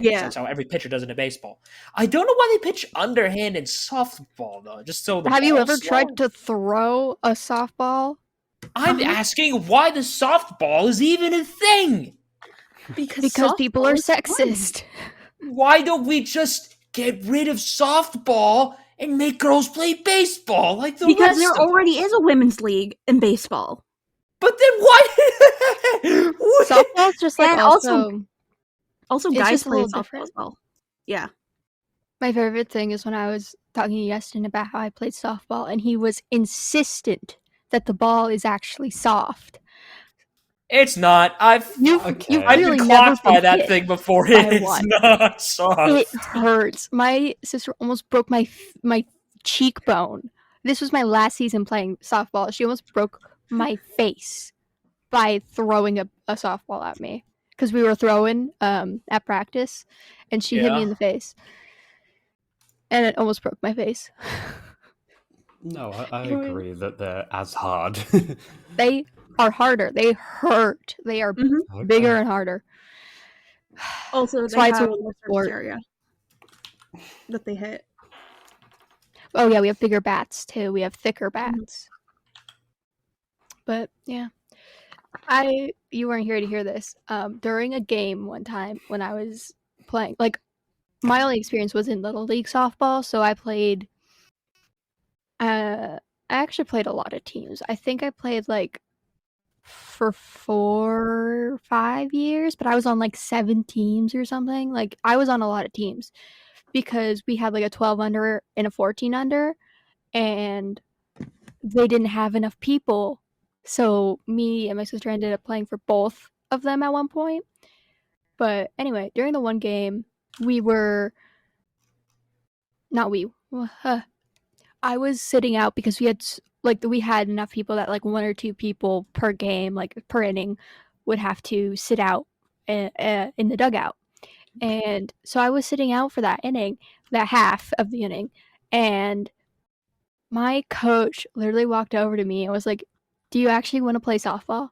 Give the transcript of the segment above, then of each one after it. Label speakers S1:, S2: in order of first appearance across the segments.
S1: Yeah.
S2: That's how every pitcher does it in baseball. I don't know why they pitch underhand in softball though. Just so the
S3: Have you ever
S2: ball's
S3: tried
S2: slow.
S3: to throw a softball?
S2: I'm asking why the softball is even a thing.
S3: Because people are sexist.
S2: Why don't we just get rid of softball and make girls play baseball like the
S1: Because
S2: rest
S1: there
S2: of
S1: already
S2: us?
S1: is a women's league in baseball.
S2: But then why?
S3: Softball's just like
S1: And
S3: also
S1: Also,
S3: it's
S1: guys
S3: just a
S1: play
S3: little
S1: softball
S3: different.
S1: as well. Yeah.
S3: My favorite thing is when I was talking to Yeston about how I played softball, and he was insistent that the ball is actually soft.
S2: It's not.
S3: You've
S2: I've
S3: really
S2: been
S3: never
S2: clocked by
S3: been
S2: that
S3: hit
S2: thing before.
S3: by
S2: It's
S3: one.
S2: not soft.
S3: It hurts. My sister almost broke my cheekbone. This was my last season playing softball. She almost broke my face by throwing a softball at me because we were throwing at practice, and she hit me in the face, and it almost broke my face.
S4: No, I agree that they're as hard.
S3: They are harder. They hurt. They are bigger and harder.
S1: Also,
S3: That's
S1: they
S3: why it's a
S1: have
S3: little
S1: a
S3: sport.
S1: area that they hit.
S3: Oh yeah, we have bigger bats too. We have thicker bats. But yeah, you weren't here to hear this. During a game one time when I was playing, like my only experience was in Little League softball, so I played. I actually played a lot of teams. I think I played like for 4 or 5 years, but I was on like 7 teams or something. Like I was on a lot of teams because we had like a 12 under and a 14 under, and they didn't have enough people. So me and my sister ended up playing for both of them at one point. But anyway, during the one game, I was sitting out because we had enough people that like 1 or 2 people per game, like per inning, would have to sit out in the dugout. And so I was sitting out for that inning, that half of the inning, and my coach literally walked over to me and was like, "Do you actually want to play softball?"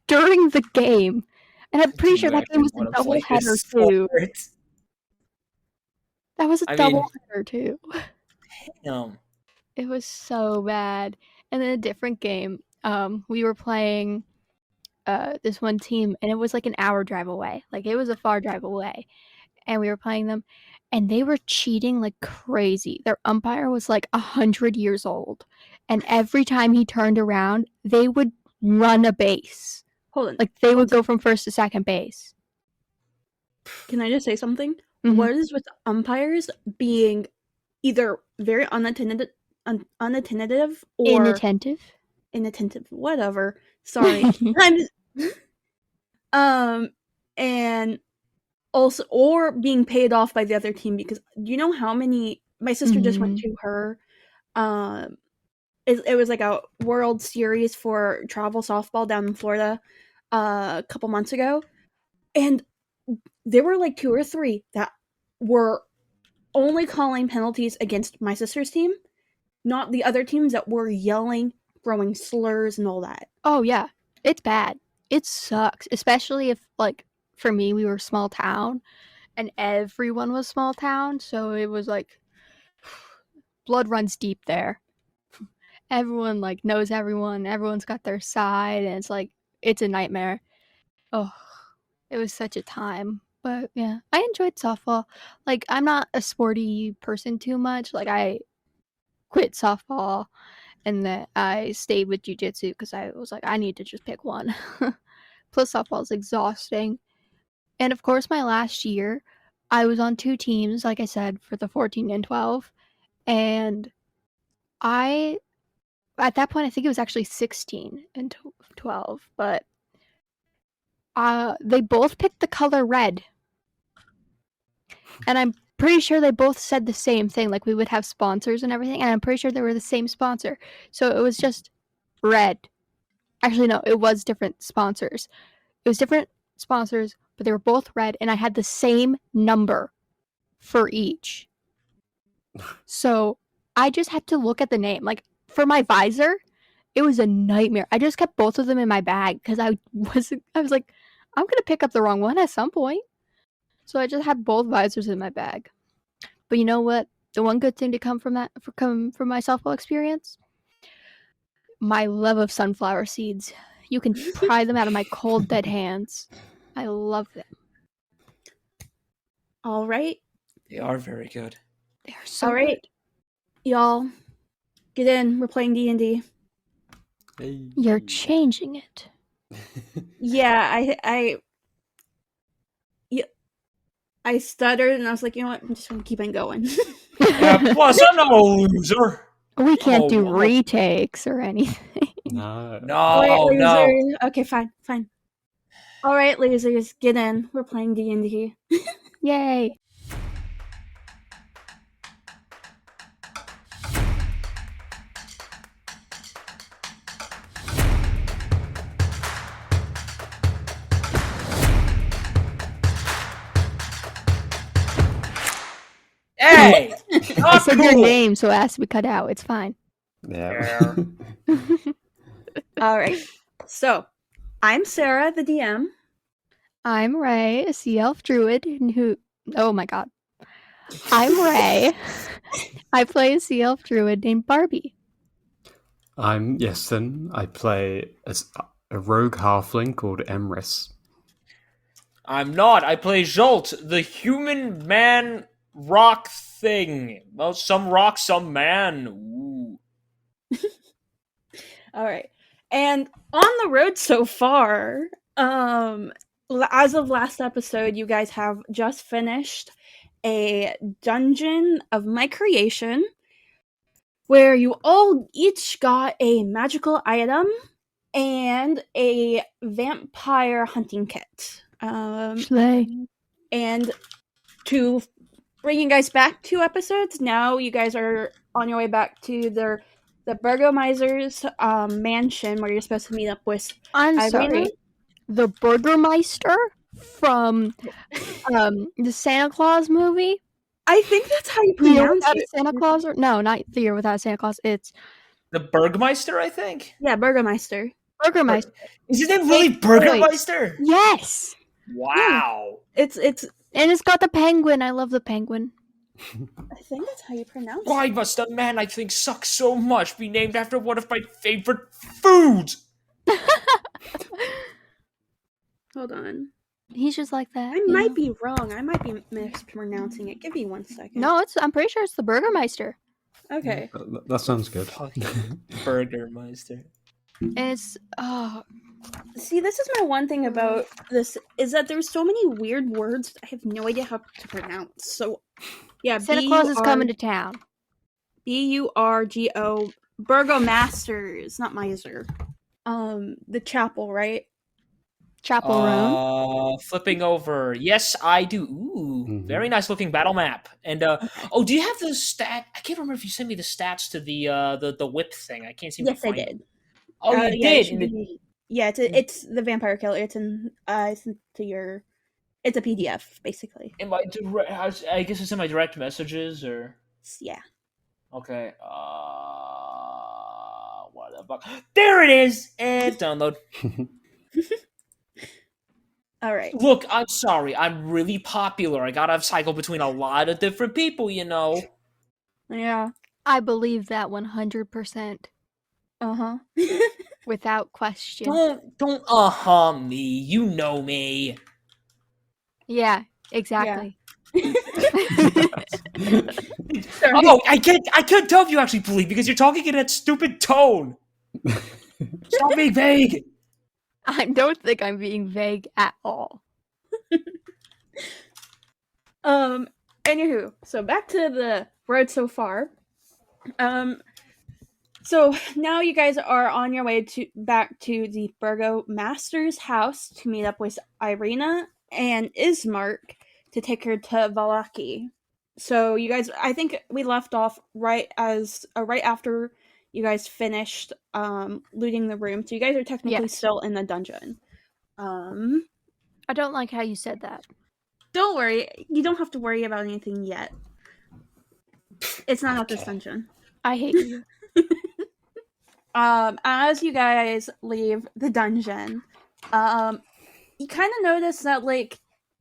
S3: During the game. And I'm pretty sure that game was a doubleheader too. That was a doubleheader too.
S2: Damn.
S3: It was so bad. And then a different game, we were playing this one team, and it was like an hour drive away. Like it was a far drive away. And we were playing them, and they were cheating like crazy. Their umpire was like 100 years old, and every time he turned around, they would run a base.
S1: Hold on.
S3: Like they would go from first to second base.
S1: Can I just say something?
S3: Mhm.
S1: What is with umpires being either very unattentive or inattentive, whatever. Sorry. And also, or being paid off by the other team, because you know how many, my sister just went to her, it was like a World Series for travel softball down in Florida a couple months ago, and there were like 2 or 3 that were only calling penalties against my sister's team, not the other teams that were yelling, throwing slurs and all that.
S3: Oh yeah, it's bad. It sucks, especially if, like, for me, we were small town and everyone was small town, so it was like blood runs deep there. Everyone like knows everyone, everyone's got their side, and it's like it's a nightmare. Oh, it was such a time. But yeah, I enjoyed softball. Like, I'm not a sporty person too much. Like, I quit softball and then I stayed with jiu-jitsu because I was like, I need to just pick one. Plus, softball is exhausting. And of course, my last year, I was on 2 teams, like I said, for the 14 and 12. And at that point, I think it was actually 16 and 12, but they both picked the color red. And I'm pretty sure they both said the same thing, like we would have sponsors and everything, and I'm pretty sure they were the same sponsor. So it was just red. Actually, no, it was different sponsors. It was different sponsors, but they were both red, and I had the same number for each. So I just had to look at the name. Like, for my visor, it was a nightmare. I just kept both of them in my bag because I was like, I'm gonna pick up the wrong one at some point. So I just had both visors in my bag. But you know what? The one good thing to come from my softball experience? My love of sunflower seeds. You can pry them out of my cold, dead hands. I love them.
S1: All right.
S2: They are very good.
S3: They are so
S1: All right.
S3: good.
S1: Y'all, get in. We're playing D&D.
S4: Hey.
S3: You're changing it.
S1: Yeah, I stuttered and I was like, you know what? I'm just going to keep on going.
S2: Yeah, plus, I'm not a loser.
S3: We can't do
S2: I'm a-
S3: retakes or anything.
S4: No.
S1: All right,
S2: No.
S1: losers. Okay, fine. All right, losers, get in. We're playing D&D.
S3: Yay.
S2: Hey!
S3: I
S2: Not
S3: said
S2: cool.
S3: your name, so it has to be cut out. It's fine.
S4: Yeah.
S1: All right. So, I'm Sarah, the DM.
S3: I'm Ray, a sea elf druid oh my god. I'm Ray. I play a sea elf druid named Barbie.
S4: I'm Yeston. I play as a rogue halfling called Emrys.
S2: I'm not. I play Jolt, the human man rock thing. Well, some rock, some man. Ooh.
S1: All right. And on the road so far, as of last episode, you guys have just finished a dungeon of my creation where you all each got a magical item and a vampire hunting kit.
S3: Slay.
S1: And to bring you guys back 2 episodes, now you guys are on your way back to the Burgomeister's mansion where you're supposed to meet up with
S3: I'm
S1: Irina.
S3: sorry. The Burgermeister from the Santa Claus movie?
S1: I think that's how you
S3: The Year
S1: pronounce
S3: Without a
S1: it.
S3: Santa Claus? No, not The Year Without a Santa Claus. It's
S2: The Bergmeister, I think.
S1: Yeah, Burgomeister.
S3: Burgermeister.
S2: Is his name really Burgermeister?
S3: Yes!
S2: Wow.
S1: It's
S3: And it's got the penguin. I love the penguin.
S1: I think that's how you pronounce
S2: Why
S1: it.
S2: must a man I think sucks so much be named after one of my favorite foods?
S1: Hold on.
S3: He's just like that.
S1: I might be wrong. I might be mispronouncing it. Give me 1 second.
S3: No, I'm pretty sure it's the Burgermeister.
S1: Okay.
S4: That sounds good.
S2: Burgermeister.
S3: And it's
S1: See, this is my one thing about this is that there's so many weird words I have no idea how to pronounce. So, yeah,
S3: Santa Claus is coming to town.
S1: Burgo, Burgomasters, not miser. The chapel, right?
S3: Chapel Roan.
S2: Flipping over. Yes, I do. Ooh, very nice looking battle map. And oh, do you have the stat? I can't remember if you sent me the stats to the whip thing. I can't seem to
S1: Yes, I
S2: find
S1: did.
S2: Oh, you
S1: Yeah, it
S2: did.
S1: should be- yeah, it's the vampire killer. It's in to your. It's a PDF basically.
S2: In my I guess it's in my direct messages or.
S1: Yeah.
S2: Okay. What the fuck? There it is. And download.
S1: All right.
S2: Look, I'm sorry. I'm really popular. I gotta cycle between a lot of different people, you know.
S1: Yeah.
S3: I believe that 100%.
S1: Uh-huh.
S3: Without question.
S2: Don't me. You know me.
S3: Yeah, exactly.
S2: Oh, I can't tell if you actually believe because you're talking in that stupid tone. Stop being vague.
S3: I don't think I'm being vague at all.
S1: Anywho, so back to the road so far. So now you guys are on your way back to the Burgomaster's house to meet up with Irina and Ismark to take her to Valaki. So you guys, I think we left off right after you guys finished looting the room. So you guys are technically still in the dungeon.
S3: I don't like how you said that.
S1: Don't worry, you don't have to worry about anything yet. It's not at this dungeon.
S3: I hate you.
S1: As you guys leave the dungeon, you kind of notice that like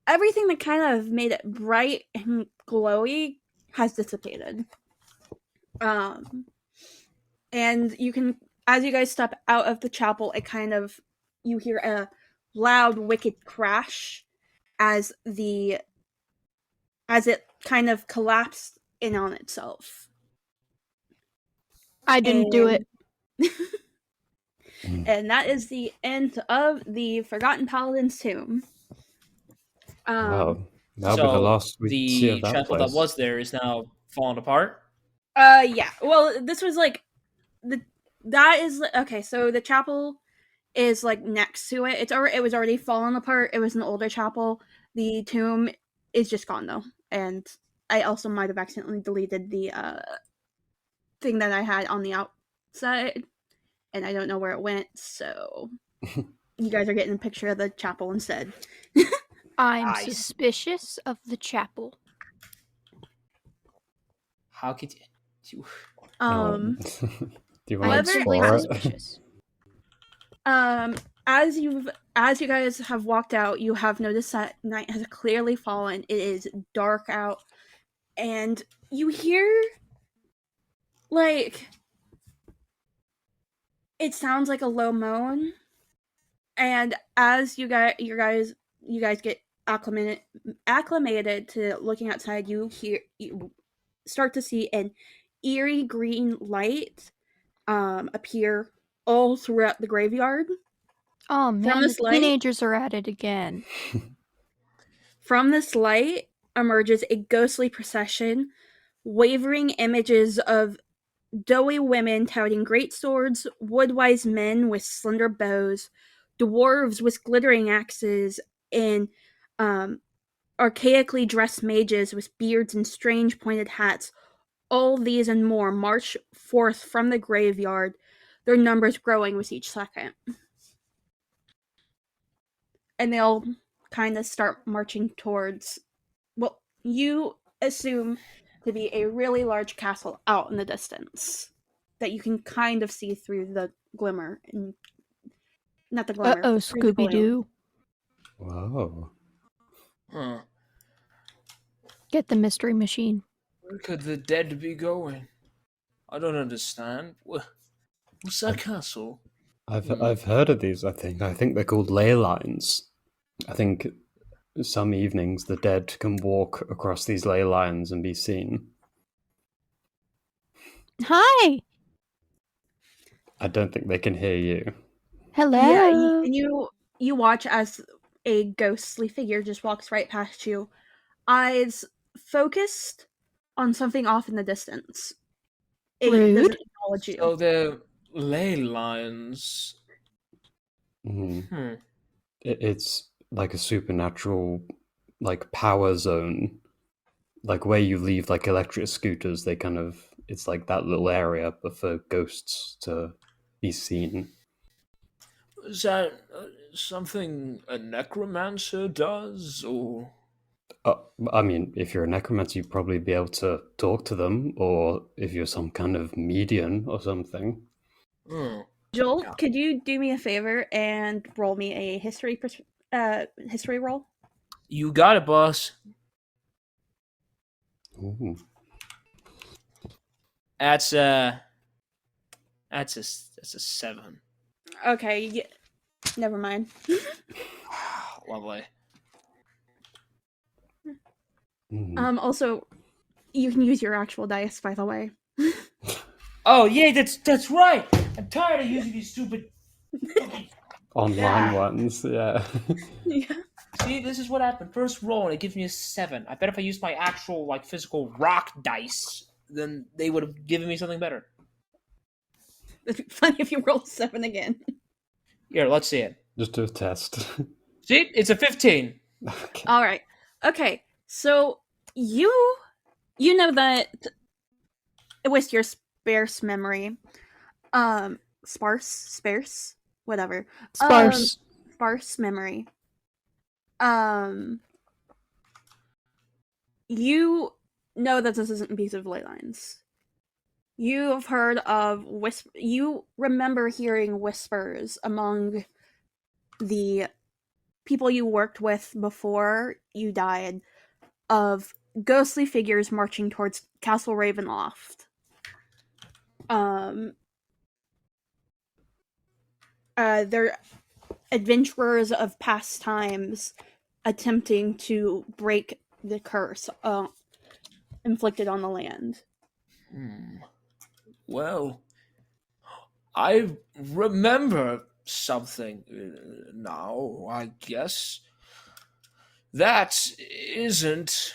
S1: everything that kind of made it bright and glowy has dissipated. And you can, as you guys step out of the chapel, it kind of, you hear a loud, wicked crash as it kind of collapsed in on itself.
S3: I didn't do it.
S1: And that is the end of the Forgotten Paladin's Tomb.
S4: Wow. That'll be the
S2: So
S4: last we see of
S2: the
S4: that
S2: chapel
S4: place.
S2: that was there is now falling apart.
S1: Yeah. Well, this was like okay. So the chapel is like next to it. It was already fallen apart. It was an older chapel. The tomb is just gone though, and I also might have accidentally deleted the thing that I had on the outside, and I don't know where it went. So you guys are getting a picture of the chapel instead.
S3: I'm
S2: Nice.
S3: suspicious of the chapel.
S2: How could you?
S4: Do you want
S3: I'm
S4: to
S1: However,
S4: explore it?
S3: suspicious.
S1: As you guys have walked out, you have noticed that night has clearly fallen. It is dark out, and you hear like it sounds like a low moan. And as you guys get acclimated to looking outside, you start to see an eerie green light appear all throughout the graveyard.
S3: Oh man,
S1: this
S3: the
S1: light-
S3: teenagers are at it again.
S1: From this light emerges a ghostly procession, wavering images of doughy women touting great swords, wood-wise men with slender bows, dwarves with glittering axes, and archaically dressed mages with beards and strange pointed hats. All these and more march forth from the graveyard, their numbers growing with each second. And they all kind of start marching towards what you assume to be a really large castle out in the distance that you can kind of see through the glimmer. And not the glimmer.
S3: Uh-oh,
S1: through the gloom.
S3: Scooby-Doo.
S4: Whoa.
S2: Huh.
S3: Get the mystery machine.
S2: Where could the dead be going? I don't understand. What's that castle?
S4: I've heard of these. I think they're called ley lines. I think some evenings the dead can walk across these ley lines and be seen.
S3: Hi!
S4: I don't think they can hear you.
S3: Hello!
S1: Yeah, and you watch as a ghostly figure just walks right past you, eyes focused on something off in the distance. It
S3: Rude.
S1: doesn't acknowledge you.
S2: So the ley lines.
S4: It's like a supernatural, like power zone, like where you leave like electric scooters. They kind of, it's like that little area, but for ghosts to be seen.
S2: Is that something a necromancer does, or?
S4: I mean, if you're a necromancer, you'd probably be able to talk to them, or if you're some kind of medium or something.
S1: Joel, could you do me a favor and roll me a history roll?
S2: You got it, boss.
S4: Ooh.
S2: That's a 7.
S1: Okay, never mind.
S2: Lovely.
S1: Also, you can use your actual dice, by the way.
S2: Oh yeah, that's right. I'm tired of using these stupid
S4: Online ones, yeah.
S1: Yeah.
S2: See, this is what happened. First roll, and it gives me a 7. I bet if I used my actual, like, physical rock dice, then they would have given me something better.
S1: It'd be funny if you rolled 7 again.
S2: Here, let's see it.
S4: Just do a test.
S2: See, it's a 15.
S4: Okay.
S1: All right. Okay. So you know that with your sparse memory, sparse, whatever.
S3: Sparse.
S1: Sparse memory. You know that this isn't a piece of ley lines. You have heard of you remember hearing whispers among the people you worked with before you died of ghostly figures marching towards Castle Ravenloft. They're adventurers of past times attempting to break the curse inflicted on the land.
S2: Well, I remember something now, I guess. That isn't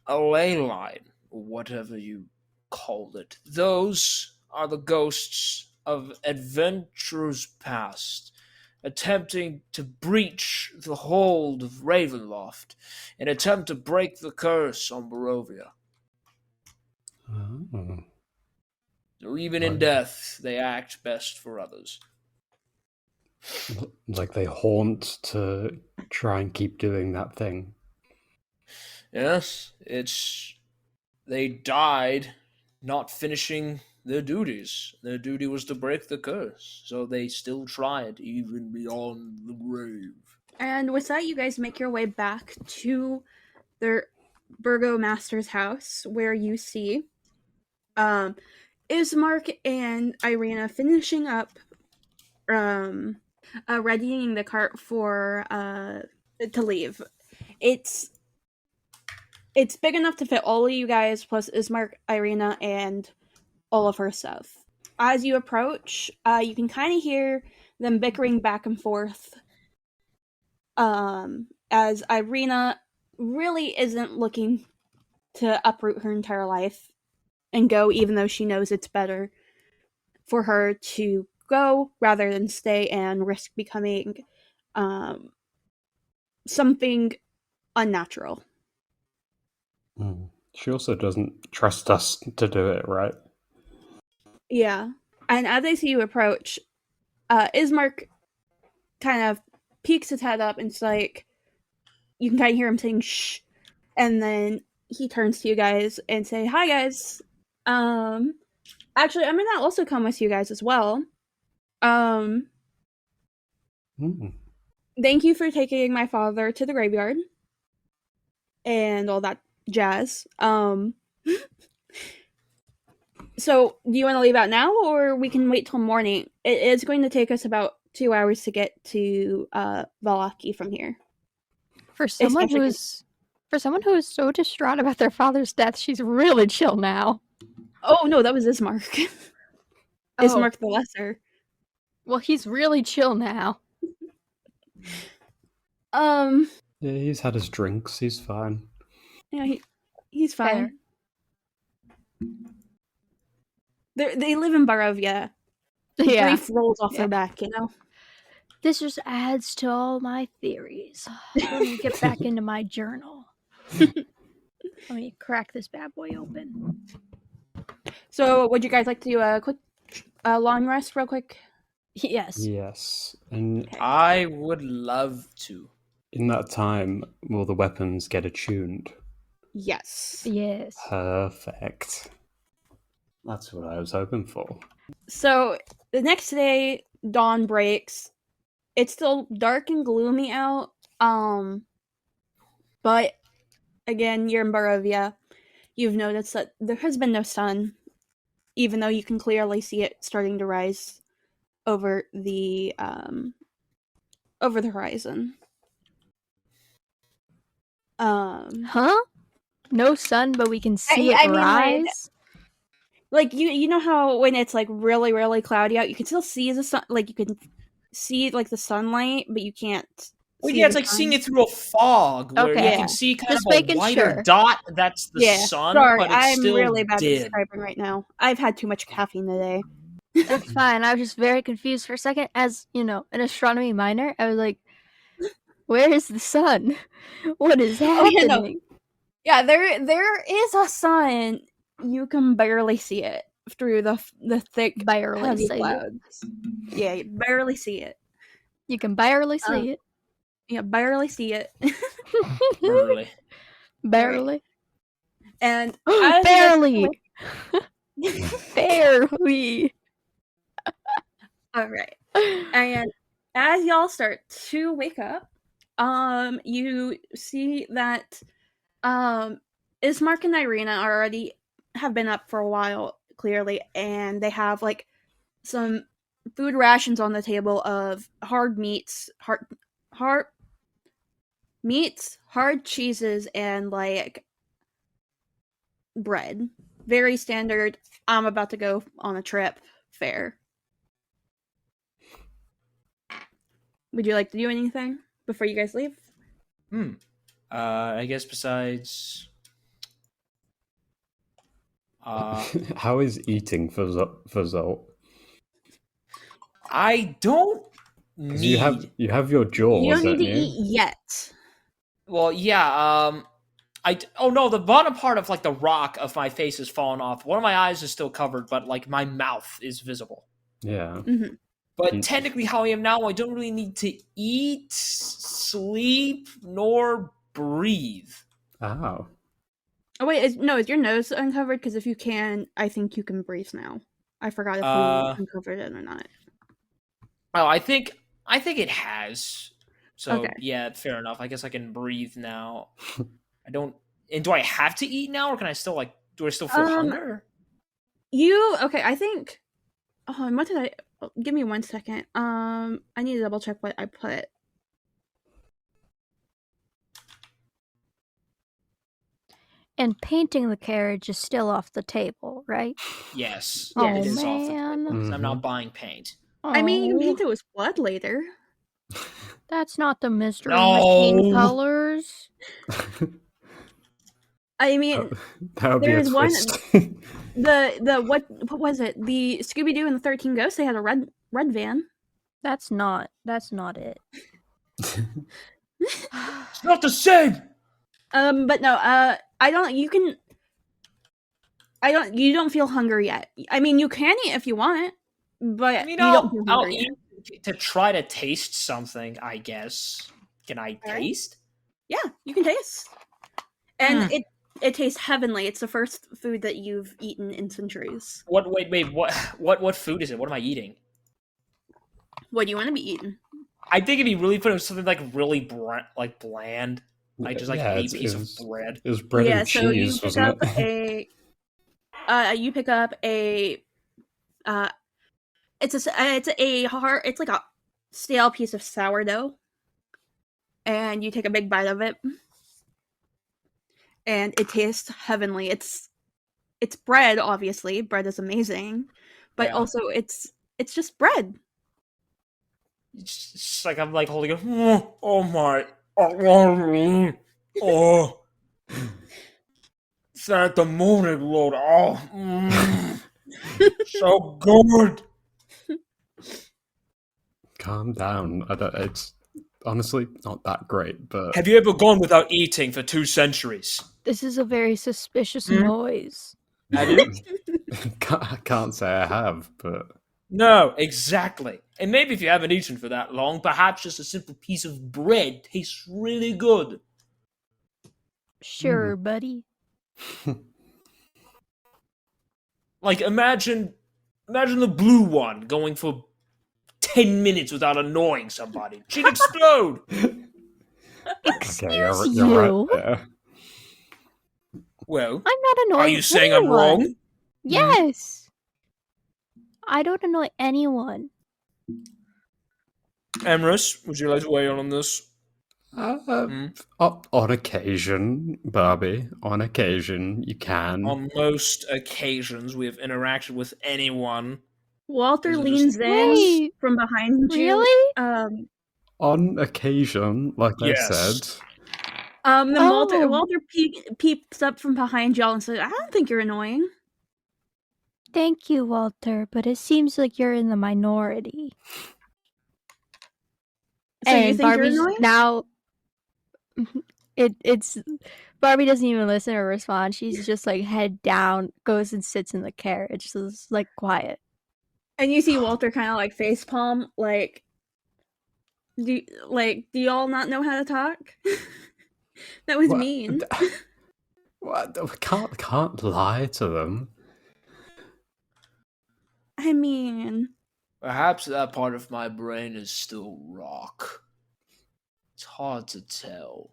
S2: a ley line, or whatever you called it. Those are the ghosts of adventurers past, attempting to breach the hold of Ravenloft, and attempt to break the curse on Barovia.
S4: Oh.
S2: Or even in death, they act best for others.
S4: Like they haunt to try and keep doing that thing.
S2: Yes, they died not finishing their duties. Their duty was to break the curse, so they still tried even beyond the grave.
S1: And with that, you guys make your way back to their burgomaster's house, where you see Ismark and Irina finishing up readying the cart for to leave. It's big enough to fit all of you guys, plus Ismark, Irina, and all of her stuff. As you approach, you can kind of hear them bickering back and forth. As Irina really isn't looking to uproot her entire life and go, even though she knows it's better for her to go rather than stay and risk becoming something unnatural.
S4: She also doesn't trust us to do it, right?
S1: Yeah. And as they see you approach, Ismark kind of peeks his head up and it's like, you can kind of hear him saying shh. And then he turns to you guys and say, hi guys. Actually, I'm gonna also come with you guys as well. Thank you for taking my father to the graveyard and all that jazz. So, do you want to leave out now, or we can wait till morning? It is going to take us about 2 hours to get to Vallaki from here.
S3: For someone who is so distraught about their father's death, she's really chill now.
S1: Oh no, that was Ismark. Ismark the Lesser.
S3: Well, he's really chill now.
S4: Yeah, he's had his drinks. He's fine.
S1: Yeah, he's fine. They live in Barovia.
S3: Yeah.
S1: Grief rolls off their back, you know?
S3: This just adds to all my theories. Let me get back into my journal. Let me crack this bad boy open.
S1: So, would you guys like to do a quick long rest real quick?
S3: Yes.
S4: Yes. And
S2: I would love to.
S4: In that time, will the weapons get attuned?
S1: Yes.
S3: Yes.
S4: Perfect. That's what I was hoping for.
S1: So, the next day, dawn breaks. It's still dark and gloomy out. But, again, you're in Barovia. You've noticed that there has been no sun, even though you can clearly see it starting to rise over the horizon.
S3: Huh? No sun, but we can see it rise?
S1: Like you know how when it's like really, really cloudy out, you can still see the sun, like you can see like the sunlight, but you can't.
S2: Well, yeah, it's like seeing it through a fog, where you can see kind of a whiter dot. That's the sun.
S1: Sorry,
S2: but it's
S1: I'm
S2: still
S1: really bad at
S2: dim.
S1: describing right now. I've had too much caffeine today.
S3: That's fine. I was just very confused for a second. As you know, an astronomy minor, I was like, "Where is the sun? What is happening?"
S1: Yeah, there is a sun. You can barely see it through the thick, heavy clouds. Yeah, you barely see it.
S3: You can barely see it.
S1: Yeah, barely see it.
S2: Barely.
S3: Barely.
S1: And
S3: barely. Barely.
S1: All right. And as y'all start to wake up, you see that Ismark and Irina already have been up for a while, clearly, and they have like some food rations on the table of hard meats, hard cheeses, and like bread. Very standard. I'm about to go on a trip fare. Would you like to do anything before you guys leave?
S2: I guess besides.
S4: How is eating for Zolt?
S2: I don't
S4: Because
S2: need.
S4: you have your
S1: You
S4: jaws,
S1: don't need
S4: don't
S1: to
S4: you?
S1: eat yet.
S2: Well, yeah. Oh no, the bottom part of like the rock of my face has fallen off. One of my eyes is still covered, but like my mouth is visible.
S4: Yeah.
S1: Mm-hmm.
S2: But technically, how I am now, I don't really need to eat, sleep, nor breathe.
S4: Oh.
S1: Oh wait, is your nose uncovered? Because if you can, I think you can breathe now. I forgot if we uncovered it or not.
S2: Oh, I think it has. So
S1: Okay.
S2: yeah, fair enough. I guess I can breathe now. I don't. And do I have to eat now, or can I still like? Do I still feel hunger?
S1: Okay? I think. Oh, and what did I? Give me 1 second. I need to double check what I put.
S3: And painting the carriage is still off the table, right?
S2: Yes.
S1: Oh,
S2: It is off the
S3: man.
S2: table. I'm not buying paint.
S1: I mean, you can
S3: Oh,
S1: paint it with blood later.
S3: that's not the mystery
S2: No.
S3: machine colors.
S1: I mean,
S4: that would be a
S1: there's one.
S4: twist.
S1: The what was it? The Scooby Doo and the 13 Ghosts. They had a red van.
S3: That's not it.
S2: It's not the same.
S1: But no. I don't. You can. I don't. You don't feel hunger yet. I mean, you can eat if you want, but
S2: I mean,
S1: you don't feel
S2: I'll
S1: hungry yet.
S2: eat to try to taste something. I guess. Can I
S1: All right.
S2: taste?
S1: Yeah, you can taste, and it tastes heavenly. It's the first food that you've eaten in centuries.
S2: What? Wait. What food is it? What am I eating?
S1: What do you want to be eating?
S2: I think it'd be really put something like really bland, like just like a piece of bread.
S4: It was bread and
S1: so
S4: cheese,
S1: you pick
S4: wasn't
S1: up
S4: it?
S1: you pick up a it's like a stale piece of sourdough, and you take a big bite of it, and it tastes heavenly. It's bread, obviously. Bread is amazing, but
S2: Yeah.
S1: also it's just bread.
S2: It's just like I'm like holding it. Oh my! Oh, it's at the morning, Lord. Oh, so good.
S4: Calm down. It's honestly not that great, but
S2: Have you ever gone without eating for 2 centuries?
S3: This is a very suspicious noise.
S2: Have you?
S4: I can't say I have, but
S2: No, exactly. And maybe if you haven't eaten for that long, perhaps just a simple piece of bread tastes really good.
S3: Sure, buddy.
S2: Like imagine the blue one going for 10 minutes without annoying somebody. She'd explode.
S3: Excuse
S4: okay,
S3: you.
S4: you're right there.
S2: Well,
S3: I'm not annoying
S2: are you saying I'm
S3: anyone.
S2: wrong?
S3: Yes. I don't annoy anyone.
S2: Amorous, would you like to weigh in on this?
S4: On occasion, Barbie, on occasion, you can.
S2: On most occasions, we have interacted with anyone.
S1: Walter
S2: Is it
S1: leans
S2: just-
S1: in
S3: Wait.
S1: from behind you.
S3: Really?
S4: On occasion, like
S2: Yes.
S4: I said.
S1: Then
S3: Oh.
S1: Walter peeps up from behind y'all and says, "I don't think you're annoying."
S3: Thank you, Walter, but it seems like you're in the minority.
S1: So you
S3: And
S1: think
S3: Barbie's
S1: you're annoying?
S3: now it's Barbie doesn't even listen or respond. She's just like head down, goes and sits in the carriage. So it's like quiet.
S1: And you see Walter kind of like facepalm, like, do y'all not know how to talk? That was
S4: What?
S1: mean.
S4: What? Can't lie to them.
S1: I mean,
S2: Perhaps that part of my brain is still rock. It's hard to tell.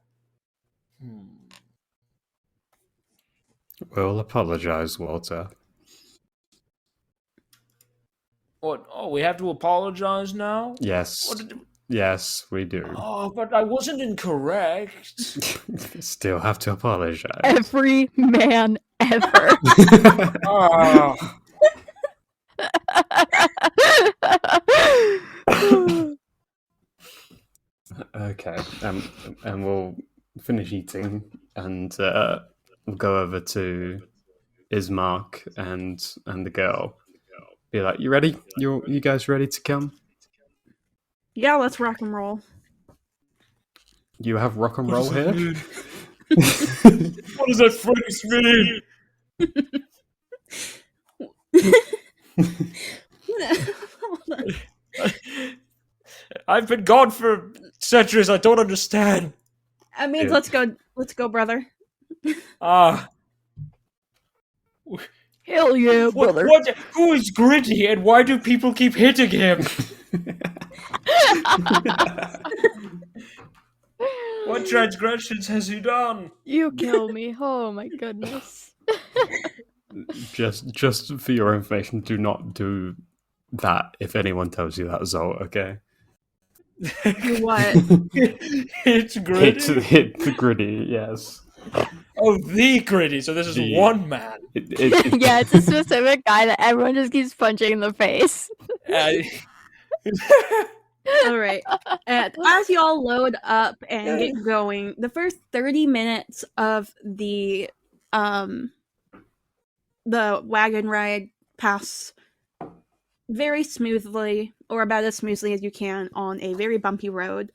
S4: We'll apologize, Walter.
S2: What? Oh, we have to apologize now?
S4: Yes.
S2: What did...
S4: Yes, we do.
S2: Oh, but I wasn't incorrect.
S4: Still have to apologize.
S3: Every man ever.
S2: Oh.
S4: Okay, and we'll finish eating, and we'll go over to Ismark and the girl. Be like, you ready? You guys ready to come?
S1: Yeah, let's rock and roll.
S4: You have rock and roll here?
S2: What does that phrase mean?
S1: Hold on.
S2: I've been gone for centuries. I don't understand.
S1: I mean,
S4: Yeah.
S1: let's go, brother.
S2: Ah.
S3: Hell yeah, brother.
S2: What? Who is Gritty, and why do people keep hitting him? What transgressions has he done?
S3: You kill me. Oh my goodness.
S4: Just for your information, do not do that if anyone tells you that, Zol, okay?
S1: You what?
S2: It's Gritty.
S4: Hit the Gritty, yes.
S2: Oh, the Gritty. So this is
S4: The-
S2: one man.
S3: Yeah, it's a specific guy that everyone just keeps punching in the face.
S1: All right. And as y'all load up and get going, the first 30 minutes of the wagon ride pass very smoothly, or about as smoothly as you can, on a very bumpy road.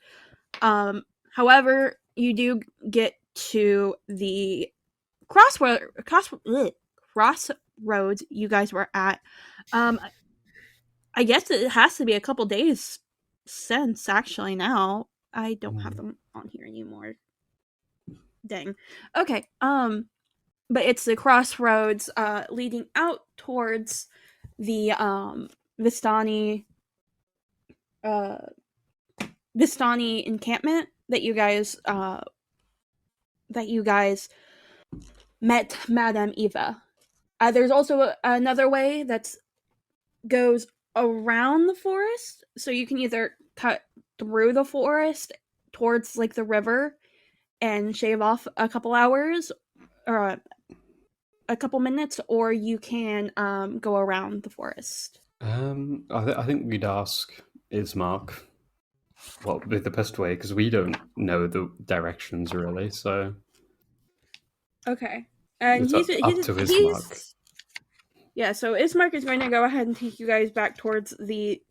S1: However, you do get to the crossroads you guys were at. I guess it has to be a couple days since, actually. Now I don't have them on here anymore. Dang. Okay. But it's the crossroads leading out towards the Vistani encampment that you guys met Madame Eva. There's also another way that goes around the forest, so you can either cut through the forest towards like the river and shave off a couple hours or a couple minutes, or you can go around the forest.
S4: I think we'd ask Ismark what would be the best way, because we don't know the directions really, so
S1: Okay. And
S4: it's up to Ismark.
S1: Yeah, so Ismark is going to go ahead and take you guys back towards the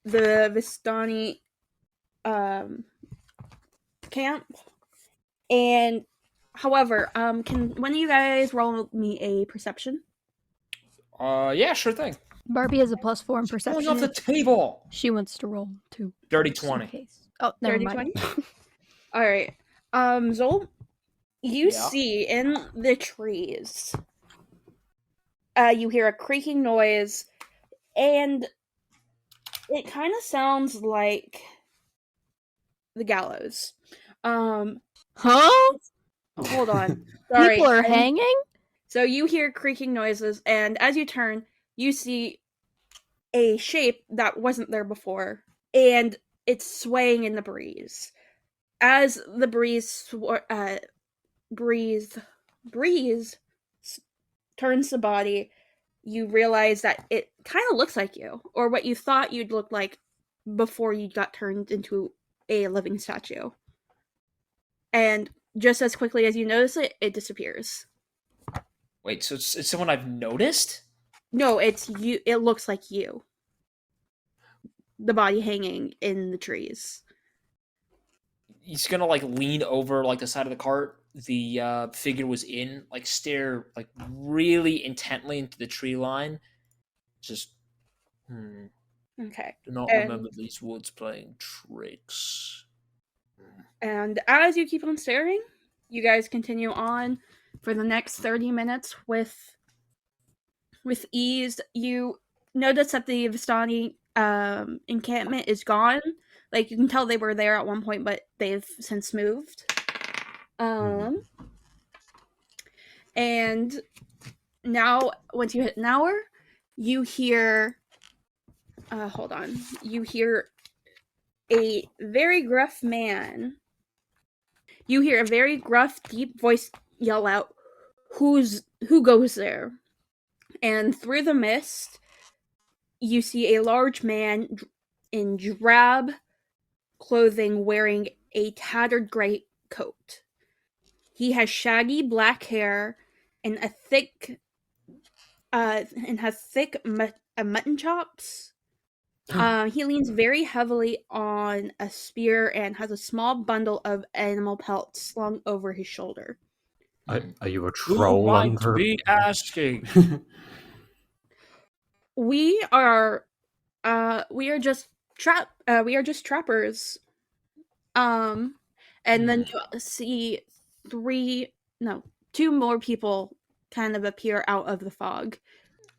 S1: Vistani camp. And however, can one of you guys roll me a perception?
S2: Yeah, sure thing.
S3: Barbie has a +4 in
S2: Falling
S3: perception.
S2: off the table.
S3: She wants to roll too.
S2: Dirty
S3: just in
S2: 20.
S3: case. Oh, never
S1: Dirty
S3: mind.
S1: 20? All right. Zol, you
S2: Yeah.
S1: see in the trees, you hear a creaking noise, and it kind of sounds like the gallows.
S3: Huh?
S1: Hold on. Sorry.
S3: People are hanging?
S1: So you hear creaking noises, and as you turn, you see a shape that wasn't there before, and it's swaying in the breeze. As the breeze turns the body, you realize that it kind of looks like you, or what you thought you'd look like before you got turned into a living statue. And just as quickly as you notice it, it disappears.
S2: Wait, so it's someone I've noticed?
S1: No, it's you. It looks like you. The body hanging in the trees.
S2: He's gonna like lean over like the side of the cart the figure was in, like stare like really intently into the tree line. Just
S1: Okay.
S2: do not
S1: And-
S2: remember these woods playing tricks.
S1: And as you keep on staring, you guys continue on for the next 30 minutes with ease. You notice that the Vistani encampment is gone, Like, you can tell they were there at one point, but they've since moved. And now, once you hit an hour, you hear... hold on. You hear a very gruff man. You hear a very gruff, deep voice yell out, who goes there? And through the mist, you see a large man in drab clothing wearing a tattered gray coat. He has shaggy black hair and has thick mutton chops. He leans very heavily on a spear and has a small bundle of animal pelts slung over his shoulder.
S4: Are you a
S2: Who
S4: troll
S2: might
S4: under?
S2: be asking?
S1: We are just trappers. And then you see two more people kind of appear out of the fog.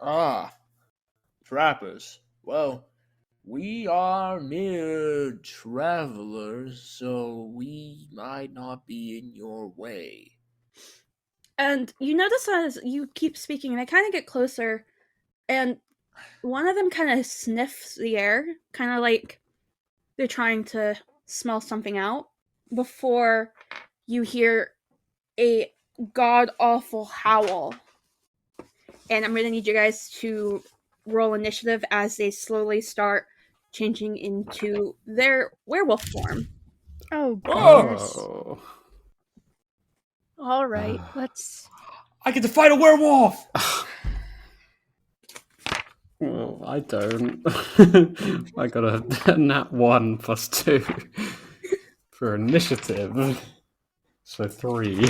S2: Ah, trappers. Well, we are mere travelers, so we might not be in your way.
S1: And you notice as you keep speaking, and I kind of get closer, and one of them kind of sniffs the air, kind of like they're trying to smell something out, before you hear a god-awful howl. And I'm going to need you guys to roll initiative as they slowly start changing into their werewolf form.
S3: Oh, goodness.
S4: Oh.
S3: All right, let's...
S2: I get to fight a werewolf!
S4: Well, I don't. I got a nat 1 plus 2 for initiative. So 3.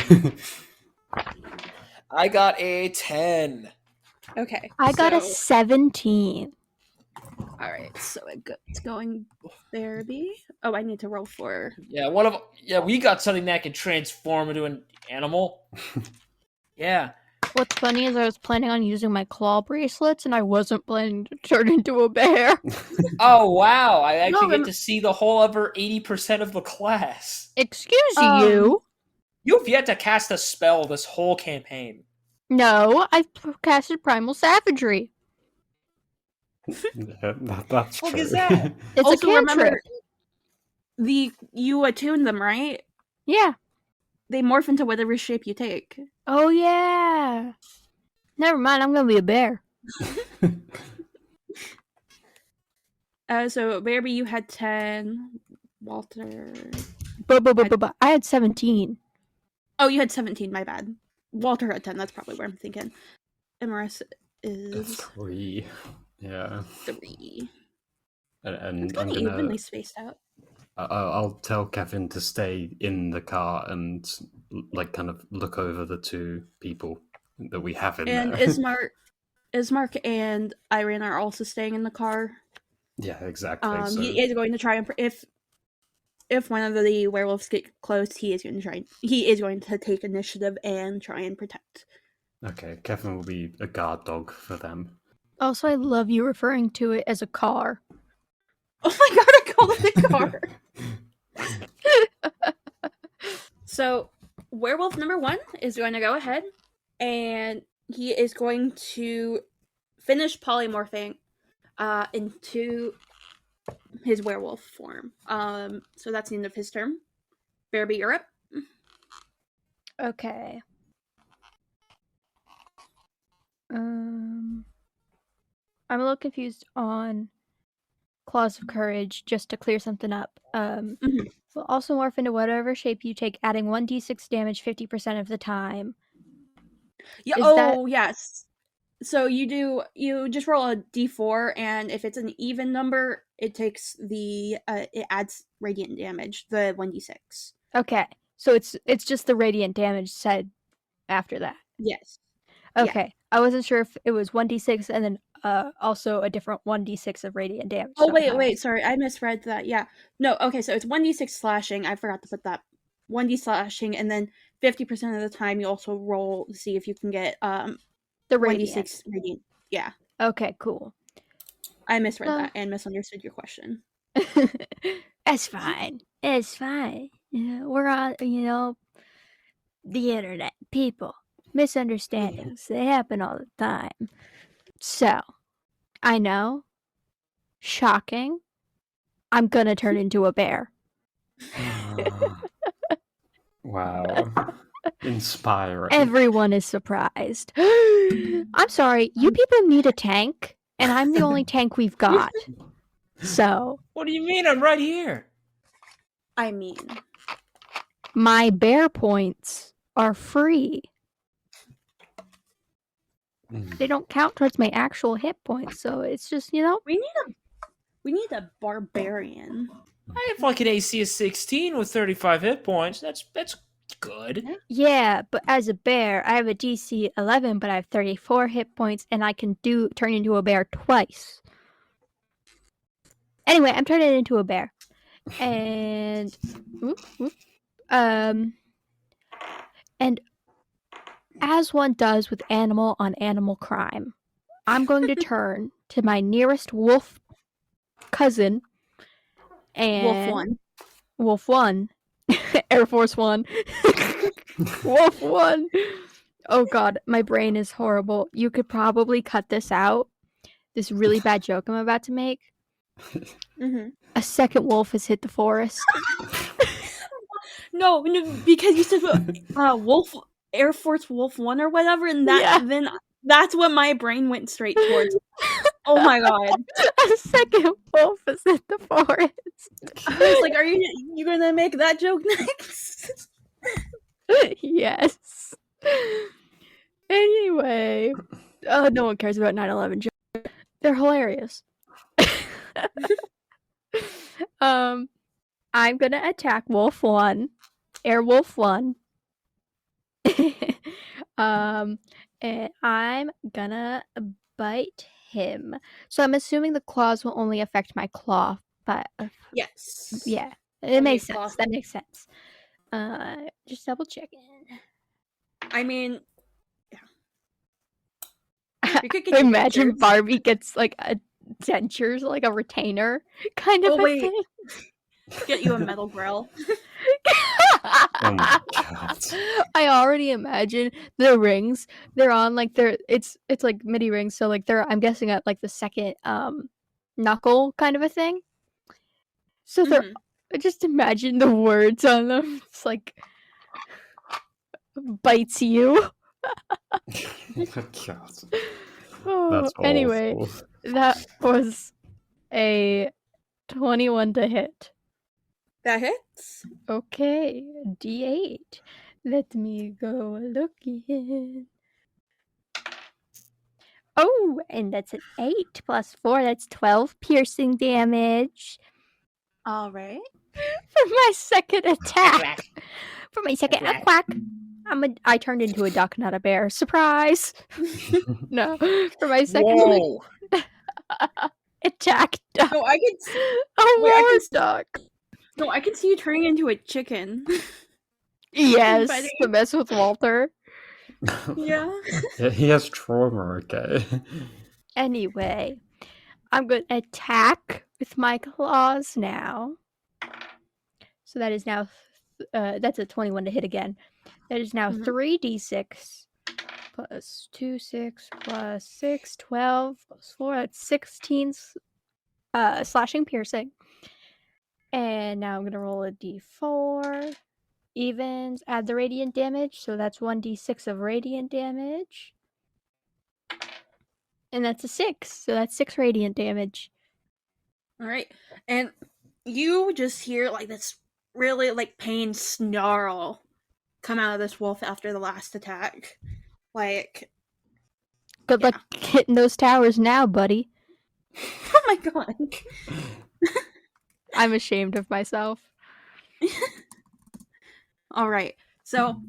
S2: I got a 10.
S1: Okay.
S3: I got a 17.
S1: Alright, so it's going therapy. Oh, I need to roll for...
S2: Yeah, we got something that can transform into an animal. Yeah.
S3: What's funny is I was planning on using my claw bracelets, and I wasn't planning to turn into a bear.
S2: Oh, wow. I actually get to see the whole other 80% of the class.
S3: Excuse you?
S2: You've yet to cast a spell this whole campaign.
S3: No, I've casted Primal Savagery.
S4: Yeah, that's
S2: What
S4: true.
S2: is that?
S3: It's
S1: also,
S3: a cantrip.
S1: remember, you attune them, right?
S3: Yeah.
S1: They morph into whatever shape you take.
S3: Oh, yeah. Never mind, I'm gonna be a bear.
S1: So, Barry, you had 10. Walter...
S3: I had 17.
S1: Oh, you had 17, my bad. Walter had 10, that's probably where I'm thinking. MRS is...
S4: 3. Yeah.
S1: 3.
S4: And
S1: It's
S4: I'm
S1: kind of
S4: gonna...
S1: evenly spaced out.
S4: I'll tell Kevin to stay in the car and like kind of look over the two people that we have in
S1: And
S4: there.
S1: Ismark and Irene are also staying in the car.
S4: Yeah, exactly. So...
S1: He is going to try and if one of the werewolves get close, he is going to take initiative and try and protect.
S4: Okay, Kevin will be a guard dog for them.
S3: Also, I love you referring to it as a car.
S1: Oh my god, I called it a car. So, werewolf number 1 is going to go ahead, and he is going to finish polymorphing into his werewolf form. So that's the end of his turn. Bearby, you're up.
S3: Okay. I'm a little confused on Claws of Courage, just to clear something up. Will also morph into whatever shape you take, adding 1d6 damage 50% of the time.
S1: Yeah. Yes. So you just roll a d4, and if it's an even number, it takes it adds radiant damage, the 1d6.
S3: Okay, so it's just the radiant damage said after that.
S1: Yes.
S3: Okay, yeah. I wasn't sure if it was 1d6 and then also a different 1d6 of radiant damage.
S1: Oh, wait, sorry, I misread that. Yeah. No, okay, so it's 1d6 slashing. I forgot to put that. 1d slashing, and then 50% of the time you also roll to see if you can get
S3: the radiant.
S1: 1d6 radiant. Yeah.
S3: Okay, cool.
S1: I misread that and misunderstood your question.
S3: It's fine. It's fine. We're on, the internet. People. Misunderstandings. They happen all the time. So, I know. Shocking. I'm gonna turn into a bear.
S4: Wow. Inspiring.
S3: Everyone is surprised. I'm sorry, you people need a tank, and I'm the only tank we've got. So,
S2: What do you mean? I'm right here.
S1: I mean,
S3: my bear points are free. They don't count towards my actual hit points, so it's just,
S1: we need a barbarian.
S2: I have like an AC of 16 with 35 hit points. That's good.
S3: Yeah, but as a bear, I have a DC 11, but I have 34 hit points, and I can turn into a bear twice. Anyway, I'm turning into a bear. And and as one does with animal on animal crime, I'm going to turn to my nearest wolf cousin and Wolf 1. Air Force 1. Wolf 1. Oh god, my brain is horrible. You could probably cut this out. This really bad joke I'm about to make.
S1: Mm-hmm.
S3: A second wolf has hit the forest.
S1: No, because you said Wolf Air Force Wolf 1 or whatever, and then that's what my brain went straight towards. Oh my god.
S3: A second wolf has hit the forest.
S1: I was like, are you gonna make that joke next?
S3: Yes. Anyway, no one cares about 9/11 jokes. They're hilarious. I'm gonna attack Wolf 1, Airwolf 1. And I'm gonna bite him. So I'm assuming the claws will only affect my claw, but
S1: Yes.
S3: yeah, it makes sense. That makes sense. Just double checking.
S1: I mean, yeah.
S3: Imagine Barbie gets like a dentures, like a retainer kind of a thing.
S1: Get you a metal grill.
S4: Oh my god.
S3: I already imagine the rings. They're on like it's like MIDI rings, so like I'm guessing at like the second knuckle kind of a thing. So just imagine the words on them. It's like bites you.
S4: Oh my god.
S3: Oh,
S4: that's awful.
S3: Anyway, that was a 21 to hit.
S1: That hits.
S3: Okay, D8. Let me go look again. Oh, and that's an 8 plus 4. That's 12 piercing damage.
S1: All right.
S3: For my second attack. For my second quack. I turned into a duck, not a bear. Surprise! No, for my second attack, duck.
S1: No, I can
S3: duck.
S1: No, I can see you turning into a chicken.
S3: Yes, to mess with Walter.
S1: Yeah.
S4: He has trauma, okay?
S3: Anyway, I'm going to attack with my claws now. So that is now, that's a 21 to hit again. That is now 3d6 plus 2, 6 plus 6, 12 plus 4. That's 16 slashing piercing. And now I'm going to roll a d4. Evens, add the radiant damage. So that's 1d6 of radiant damage. And that's a 6. So that's 6 radiant damage.
S1: All right. And you just hear like this really like pain snarl come out of this wolf after the last attack. Like,
S3: good luck hitting those towers now, buddy.
S1: Oh my god.
S3: I'm ashamed of myself.
S1: All right. So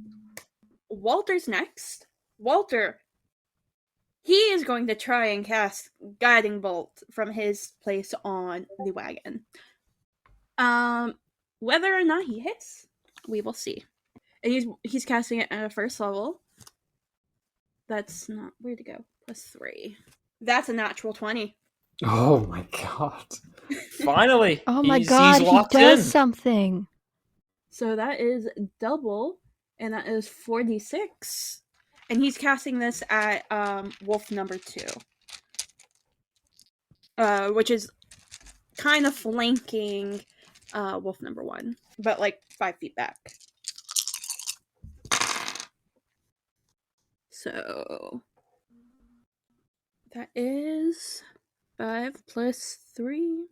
S1: Walter's next. Walter, he is going to try and cast Guiding Bolt from his place on the wagon. Whether or not he hits, we will see. And he's casting it at a first level. That's not where to go. +3. That's a natural 20.
S4: Oh my god.
S2: Finally,
S3: Oh my
S2: he's
S3: god, he
S2: locked
S3: does
S2: in.
S3: something.
S1: So that is double, and that is 4d6. And he's casting this at wolf number 2, which is kind of flanking wolf number 1, but like 5 feet back. So that is 5 plus 3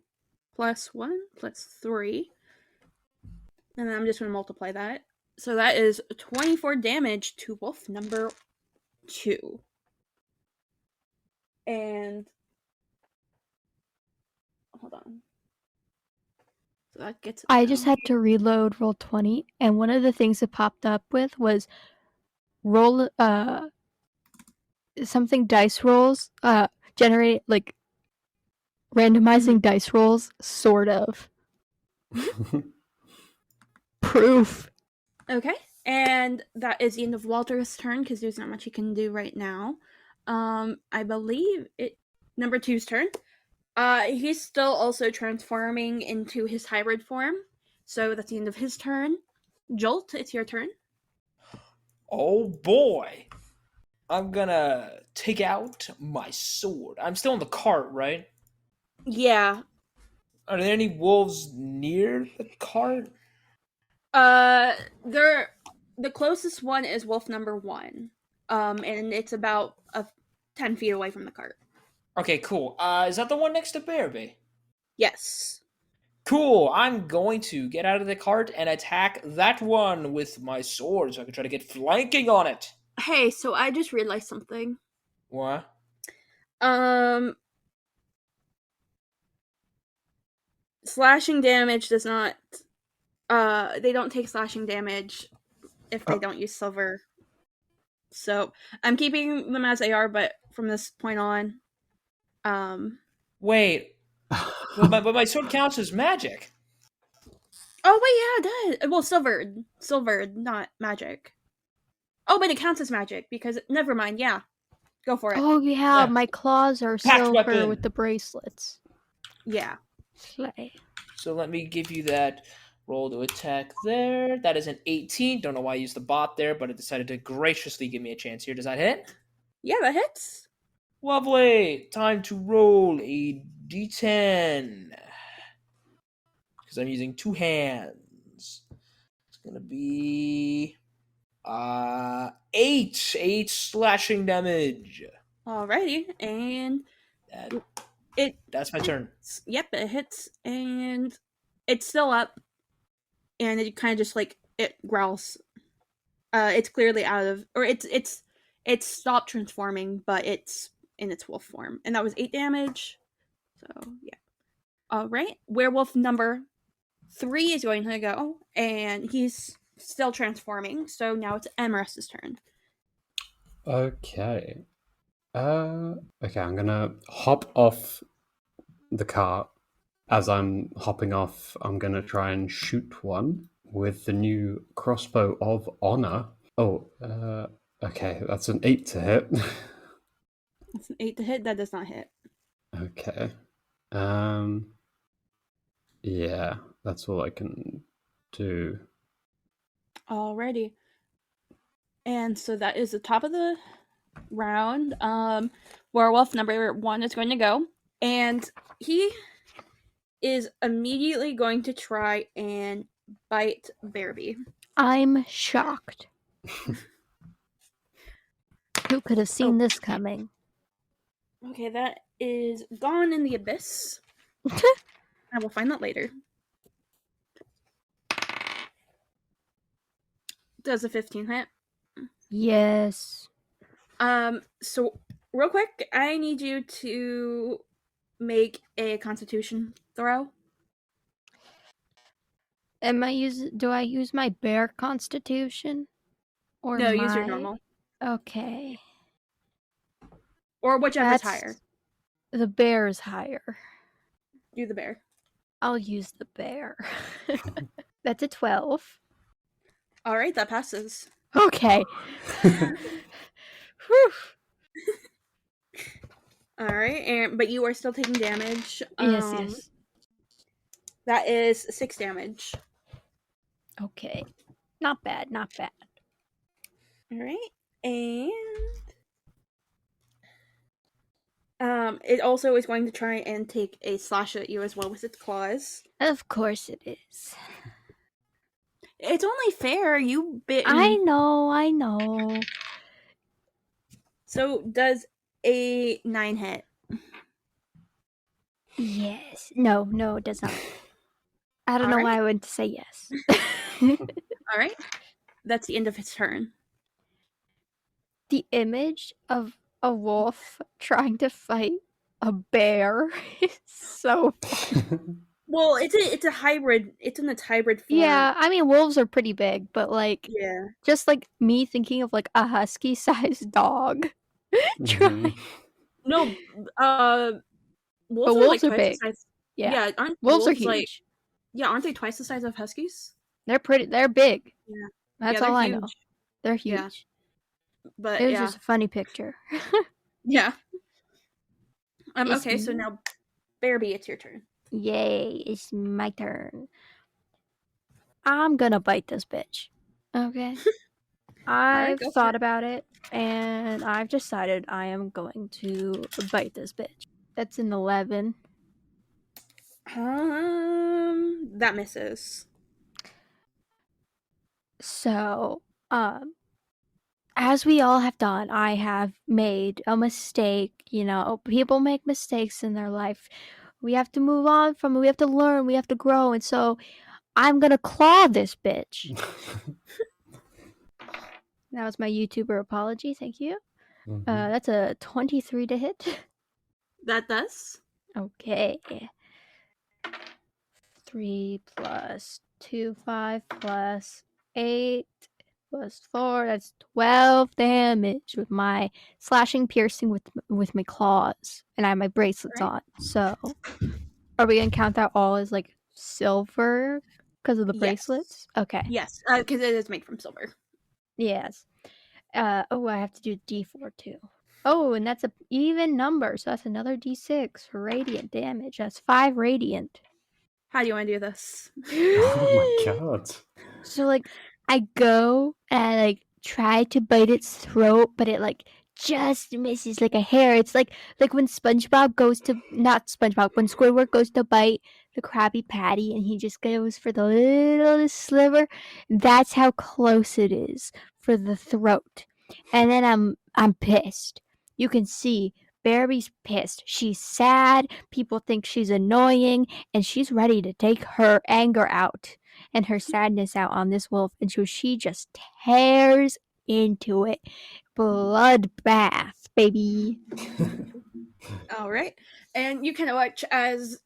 S1: plus 1 plus 3. And then I'm just going to multiply that. So that is 24 damage to wolf number 2. And hold on. So that gets it
S3: I
S1: down.
S3: just had to reload Roll20, and one of the things it popped up with was roll something dice rolls generate like randomizing dice rolls, sort of. Proof.
S1: Okay. And that is the end of Walter's turn because there's not much he can do right now. I believe it number 2's turn. He's still also transforming into his hybrid form. So that's the end of his turn. Jolt, it's your turn.
S2: Oh boy. I'm gonna take out my sword. I'm still in the cart, right?
S1: Yeah.
S2: Are there any wolves near the cart?
S1: They're the closest one is wolf number 1. And it's about 10 feet away from the cart.
S2: Okay, cool. Is that the one next to Bearby?
S1: Yes.
S2: Cool. I'm going to get out of the cart and attack that one with my sword so I can try to get flanking on it.
S1: Hey, so I just realized something.
S2: What?
S1: Slashing damage does not they don't take slashing damage if they don't use silver. So I'm keeping them as they are, but from this point on,
S2: Wait, but my sword counts as magic.
S1: oh wait, yeah, it does. Well, silvered, not magic. Oh, but it counts as magic because never mind. Yeah, go for it.
S3: Oh yeah,
S2: Yeah.
S3: my claws are
S2: Packed
S3: silver
S2: weapon.
S3: with the bracelets.
S1: Yeah.
S3: Slay.
S2: So let me give you that roll to attack there. That is an 18. Don't know why I used the bot there, but it decided to graciously give me a chance here. Does that hit?
S1: Yeah, that hits.
S2: Lovely. Time to roll a d10. Because I'm using 2 hands. It's going to be 8 slashing damage.
S1: Alrighty, and
S2: That's my turn.
S1: Yep, it hits, and it's still up, and it kind of just like it growls. It's clearly out of, or it's stopped transforming, but it's in its wolf form, and that was 8 damage. So yeah. All right, werewolf number 3 is going to go, and he's still transforming. So now it's Emrys's turn.
S4: Okay. Okay, I'm gonna hop off the cart. As I'm hopping off, I'm gonna try and shoot one with the new crossbow of honor. Oh, okay, that's an 8 to hit.
S1: It's an 8 to hit. That does not hit.
S4: Okay. Yeah, that's all I can do.
S1: Alrighty. And so that is the top of the round. Werewolf number 1 is going to go, and he is immediately going to try and bite Bearby.
S3: I'm shocked. Who could have seen this coming?
S1: Okay, that is gone in the abyss. I will find that later. Does a 15 hit?
S3: Yes.
S1: So real quick, I need you to make a Constitution throw.
S3: Do I use my bear constitution? Or
S1: No,
S3: my...
S1: use your normal.
S3: Okay.
S1: Or whichever's higher.
S3: The bear is higher.
S1: Do the bear.
S3: I'll use the bear. That's a 12.
S1: Alright, that passes.
S3: Okay. Whew.
S1: Alright, but you are still taking damage.
S3: Yes, yes.
S1: That is 6 damage.
S3: Okay. Not bad, not bad.
S1: All right. And it also is going to try and take a slash at you as well with its claws.
S3: Of course it is.
S1: It's only fair. You bit.
S3: I know.
S1: So does a 9 hit?
S3: Yes. No, it does not. I don't
S1: All
S3: know
S1: right.
S3: why I went to say yes.
S1: All right. That's the end of his turn.
S3: The image of a wolf trying to fight a bear is so funny.
S1: Well, it's a hybrid. It's in its hybrid form.
S3: Yeah, I mean wolves are pretty big, but like
S1: Yeah.
S3: just like me thinking of like a husky-sized dog.
S4: Mhm.
S1: No. Wolves
S3: But
S1: are
S3: wolves
S1: like
S3: are
S1: twice
S3: big.
S1: the size.
S3: Yeah.
S1: Aren't
S3: Wolves are
S1: wolves like?
S3: huge.
S1: Yeah, aren't they twice the size of huskies?
S3: They're big.
S1: Yeah.
S3: That's
S1: Yeah,
S3: all
S1: they're
S3: I know.
S1: huge.
S3: They're
S1: Yeah.
S3: huge.
S1: But
S3: It was
S1: yeah.
S3: just a funny picture.
S1: Yeah.
S3: It's
S1: Okay, so
S3: me.
S1: now, Bearby, it's your turn.
S3: Yay, it's my turn. I'm gonna bite this bitch. Okay. I've
S1: go for
S3: thought
S1: it.
S3: about it, and I've decided I am going to bite this bitch. That's an 11.
S1: That misses.
S3: So, as we all have done, I have made a mistake. You know, people make mistakes in their life. We have to move on from it. We have to learn. We have to grow. And so, I'm gonna claw this bitch. That was my YouTuber apology. Thank you.
S4: Mhm.
S3: That's a 23 to hit.
S1: That does.
S3: Okay. 3 plus 2, 5 plus 8 plus 4. That's 12 damage with my slashing, piercing with my claws. And I have my bracelets
S1: Right.
S3: on. So, are we gonna count that all as like silver because of the bracelets? Okay.
S1: Yes, because it is made from silver.
S3: Yes. Oh, I have to do D4 too. Oh, and that's a even number, so that's another D6 for radiant damage. That's 5 radiant.
S1: How do you want to do this?
S4: Oh my god.
S3: So like I go and I like try to bite its throat, but it like just misses like a hair. It's like when SpongeBob goes to not SpongeBob, when Squidward goes to bite the Krabby Patty and he just goes for the littlest sliver. That's how close it is for the throat. And then I'm pissed. You can see Barry's pissed. She's sad. People think she's annoying, and she's ready to take her anger out and her sadness out on this wolf, and so she just tears into it. Bloodbath, baby.
S1: All right, and you kind of watch as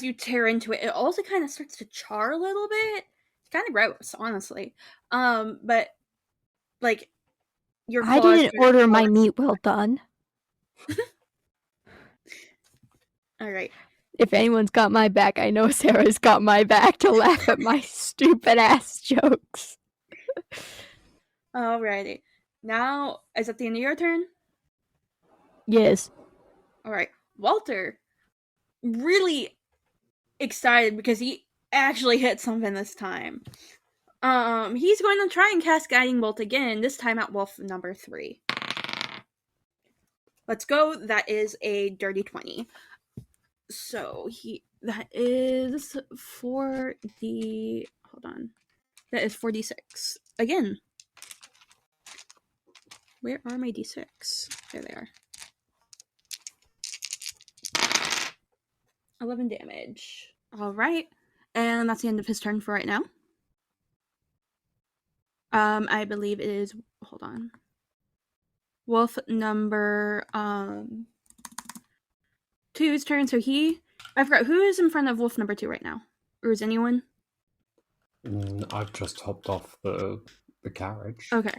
S1: you tear into it. It also kind of starts to char a little bit. It's kind of gross, honestly. But like your
S3: I
S1: claws.
S3: didn't order my meat well done.
S1: All right.
S3: If anyone's got my back, I know Sarah's got my back to laugh at my stupid ass jokes.
S1: Alrighty. Now, is that the end of your turn?
S3: Yes.
S1: All right. Walter, really excited because he actually hit something this time. He's going to try and cast Guiding Bolt again, this time at wolf number 3. Let's go. That is a dirty 20. So that is 4d. Hold on. That is 4d6. Again. Where are my d6? There they are. 11 damage. All right. And that's the end of his turn for right now. I believe it is. Hold on. Wolf number 2's turn. So I forgot who is in front of wolf number 2 right now, or is anyone?
S4: I've just hopped off the carriage.
S1: Okay.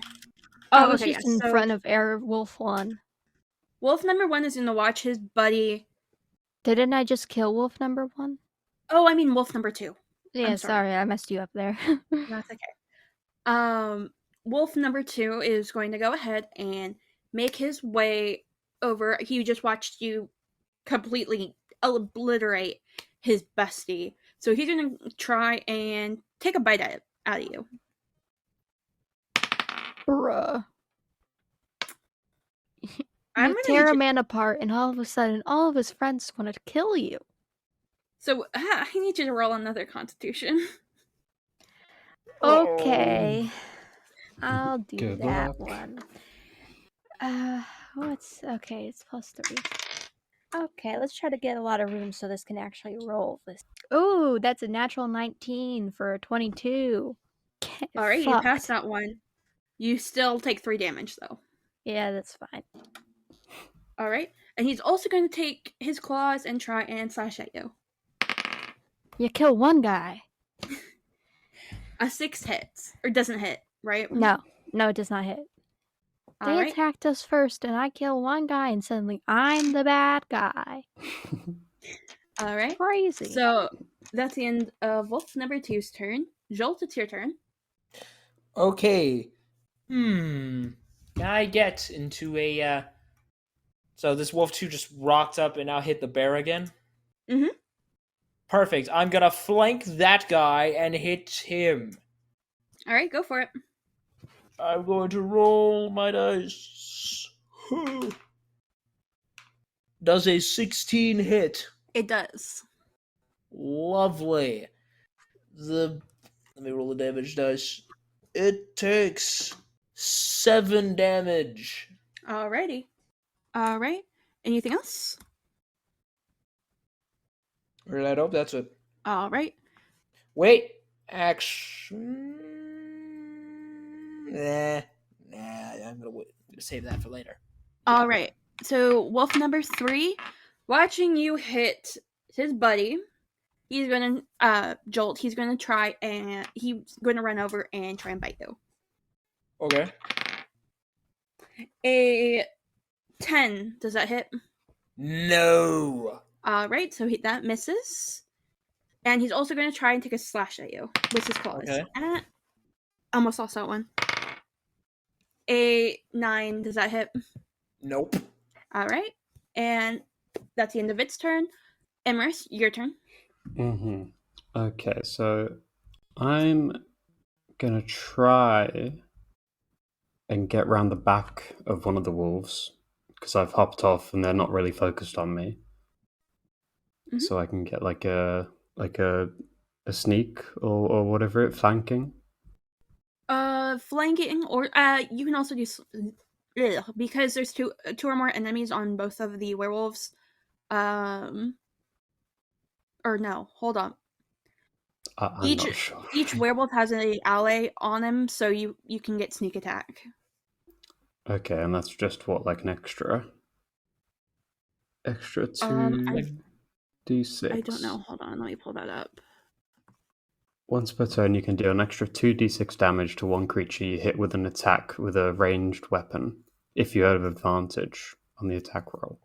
S3: I was
S1: okay.
S3: just in front of Wolf 1.
S1: Wolf number 1 is going to watch his buddy.
S3: Didn't I just kill Wolf number 1?
S1: Oh, I mean wolf number 2.
S3: Yeah, sorry, I messed you up there.
S1: That's okay. Wolf number 2 is going to go ahead and make his way over. He just watched you completely obliterate his bestie. So he's gonna try and take a bite out of you.
S3: Bruh.
S1: I'm
S3: You
S1: gonna
S3: tear
S1: need
S3: a
S1: you-
S3: man apart, and all of a sudden, all of his friends want to kill you.
S1: So I need you to roll another Constitution.
S3: Okay. I'll do
S4: Good
S3: that
S4: luck.
S3: one. Okay, it's +3. Okay, let's try to get a lot of room so this can actually roll this. Ooh, that's a natural 19 for a 22. Get
S1: All right, you passed
S3: fucked.
S1: that one. You still take 3 damage though.
S3: Yeah, that's fine.
S1: All right, and he's also going to take his claws and try and slash at you.
S3: You kill one guy.
S1: A 6 hits or doesn't hit, right?
S3: No, it does not hit.
S1: All
S3: They
S1: right.
S3: attacked us first, and I kill one guy, and suddenly I'm the bad guy.
S1: All right.
S3: Crazy.
S1: So that's the end of Wolf number 2's turn. Jolt, it's your turn.
S2: Okay. Can I get into a... So this Wolf 2 just rocked up and now hit the bear again?
S1: Mhm.
S2: Perfect. I'm gonna flank that guy and hit him.
S1: All right, go for it.
S2: I'm going to roll my dice. Does a 16 hit?
S1: It does.
S2: Lovely. Let me roll the damage dice. It takes 7 damage.
S1: Alrighty. All right. Anything else?
S2: I hope that's it.
S1: All right.
S2: Wait, action. Nah, I'm gonna save that for later.
S1: All right. So Wolf number 3, watching you hit his buddy, he's gonna Jolt. He's gonna try and he's gonna run over and try and bite you.
S2: Okay.
S1: A 10. Does that hit?
S2: No.
S1: All right. So that misses. And he's also going to try and take a slash at you with his claws.
S2: Okay.
S1: Almost lost that one. A 9. Does that hit?
S2: Nope.
S1: All right. And that's the end of its turn. Emrys, your turn.
S4: Okay, so I'm gonna try and get round the back of one of the wolves because I've hopped off and they're not really focused on me.
S1: Mhm.
S4: So I can get like a sneak or whatever it flanking.
S1: Flanking, or you can also do because there's two or more enemies on both of the werewolves. Or no, hold on.
S4: I'm not sure.
S1: Each werewolf has an ally on him, so you can get sneak attack.
S4: Okay, and that's just what, like an extra 2d6.
S1: I don't know. Hold on, let me pull that up.
S4: Once per turn, you can deal an extra 2d6 damage to one creature you hit with an attack with a ranged weapon, if you have advantage on the attack roll.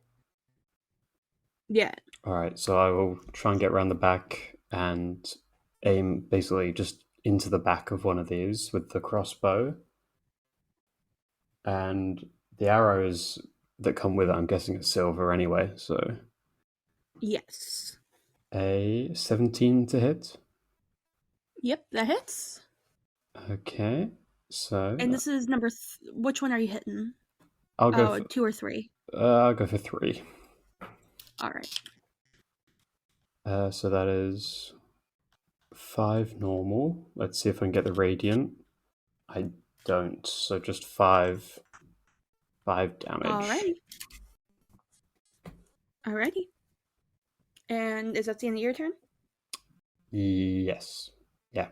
S1: Yeah.
S4: Alright, so I will try and get around the back and aim basically just into the back of one of these with the crossbow. And the arrows that come with it, I'm guessing it's silver anyway, so...
S1: Yes.
S4: A 17 to hit.
S1: Yep, that hits.
S4: Okay, so...
S1: And this is number... which one are you hitting?
S4: I'll go for
S1: 2 or 3.
S4: I'll go for 3.
S1: All right.
S4: So that is 5 normal. Let's see if I can get the radiant. I don't, so just 5 damage.
S1: Alrighty. And is that the end of your turn?
S4: Yes. Yeah.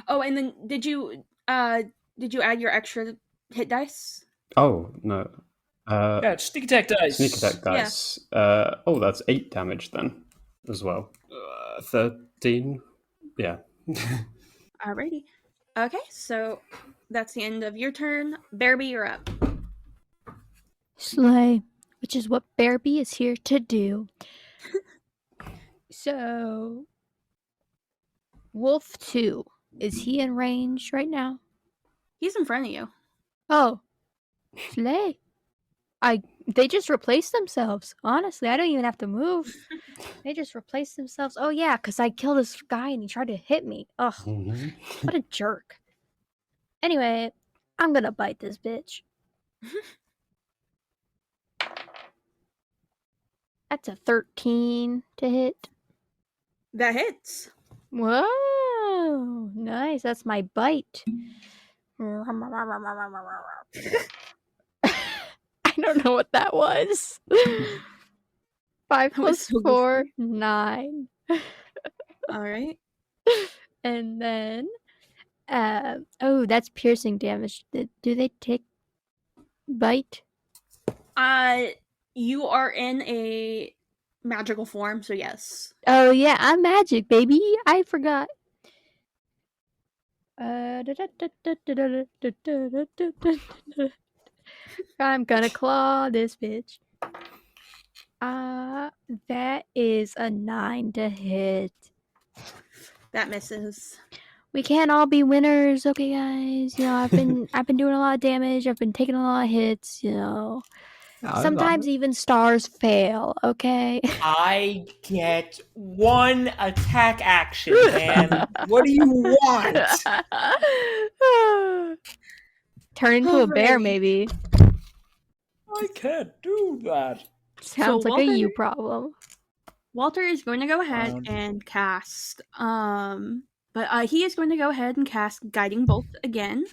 S1: Oh, and then did you add your extra hit dice?
S4: Oh, no.
S2: Yeah, it's sneak attack dice.
S4: Sneak attack dice. Oh, that's 8 damage then, as well. 13. Yeah.
S1: Alrighty. Okay, so that's the end of your turn. Bearby, you're up.
S3: Slay, which is what Bearby is here to do. So, Wolf 2, is he in range right now?
S1: He's in front of you.
S3: Oh, Slay. I They just replace themselves. Honestly, I don't even have to move. They just replace themselves. Oh yeah, because I killed this guy and he tried to hit me. Ugh,
S4: Mhm.
S3: what a jerk. Anyway, I'm gonna bite this bitch. That's a 13 to hit.
S1: That hits.
S3: Whoa, nice. That's my bite. I don't know what that was. 5
S1: That was
S3: plus
S1: so
S3: 4,
S1: goofy.
S3: 9.
S1: All right.
S3: And then, oh, that's piercing damage. Do they take bite?
S1: You are in a magical form, so yes.
S3: Oh yeah, I'm magic, baby. I forgot. I'm gonna claw this bitch. That is a 9 to hit.
S1: That misses.
S3: We can't all be winners, okay, guys. You know, I've been doing a lot of damage. I've been taking a lot of hits. You know, sometimes even stars fail. Okay.
S2: I get one attack action, man. What do you want?
S3: Turn into a bear,
S1: Alrighty.
S3: maybe.
S2: I can't do that.
S3: Sounds like a
S1: Walter-
S3: you problem.
S1: Walter is going to go ahead and cast. But he is going to go ahead and cast Guiding Bolt again,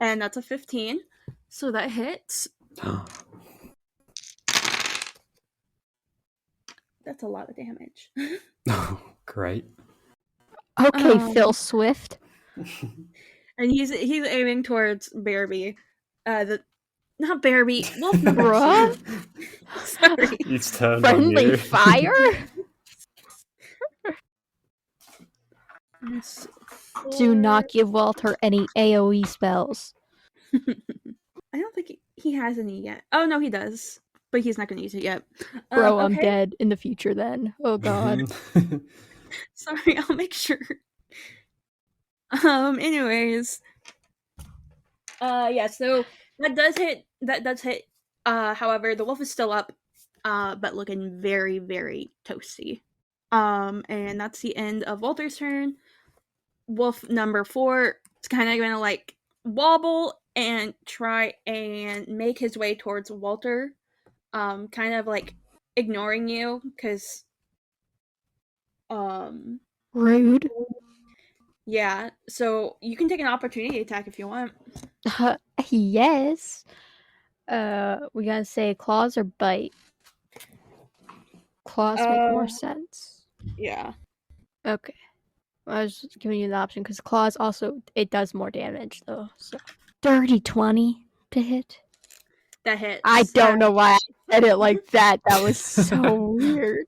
S1: and that's a 15. So that hits. That's a lot of damage.
S4: Oh, great.
S3: Okay, Phil Swift.
S1: And he's aiming towards Bearby. Not Bearby, Wolf number
S3: Bruh?
S1: 2. Sorry.
S4: He's turned on
S3: Friendly
S4: you.
S3: fire? Do not give Walter any AoE spells.
S1: I don't think he has any yet. Oh no, he does, but he's not going to use it yet.
S3: Bro, I'm
S1: Okay.
S3: dead in the future then. Oh god.
S1: Sorry, I'll make sure. Anyways. Yeah, so that does hit. That does hit. However, the wolf is still up, but looking very, very toasty. And that's the end of Walter's turn. Wolf number 4 is kind of gonna like wobble and try and make his way towards Walter. Kind of like ignoring you because
S3: Rude.
S1: yeah, so you can take an opportunity attack if you want.
S3: Yes. We gotta say claws or bite. Claws make more sense.
S1: Yeah.
S3: Okay. I was just giving you the option because claws also it does more damage though. So dirty 20 to hit.
S1: That hits.
S3: I don't know why I said it like that. That was so weird.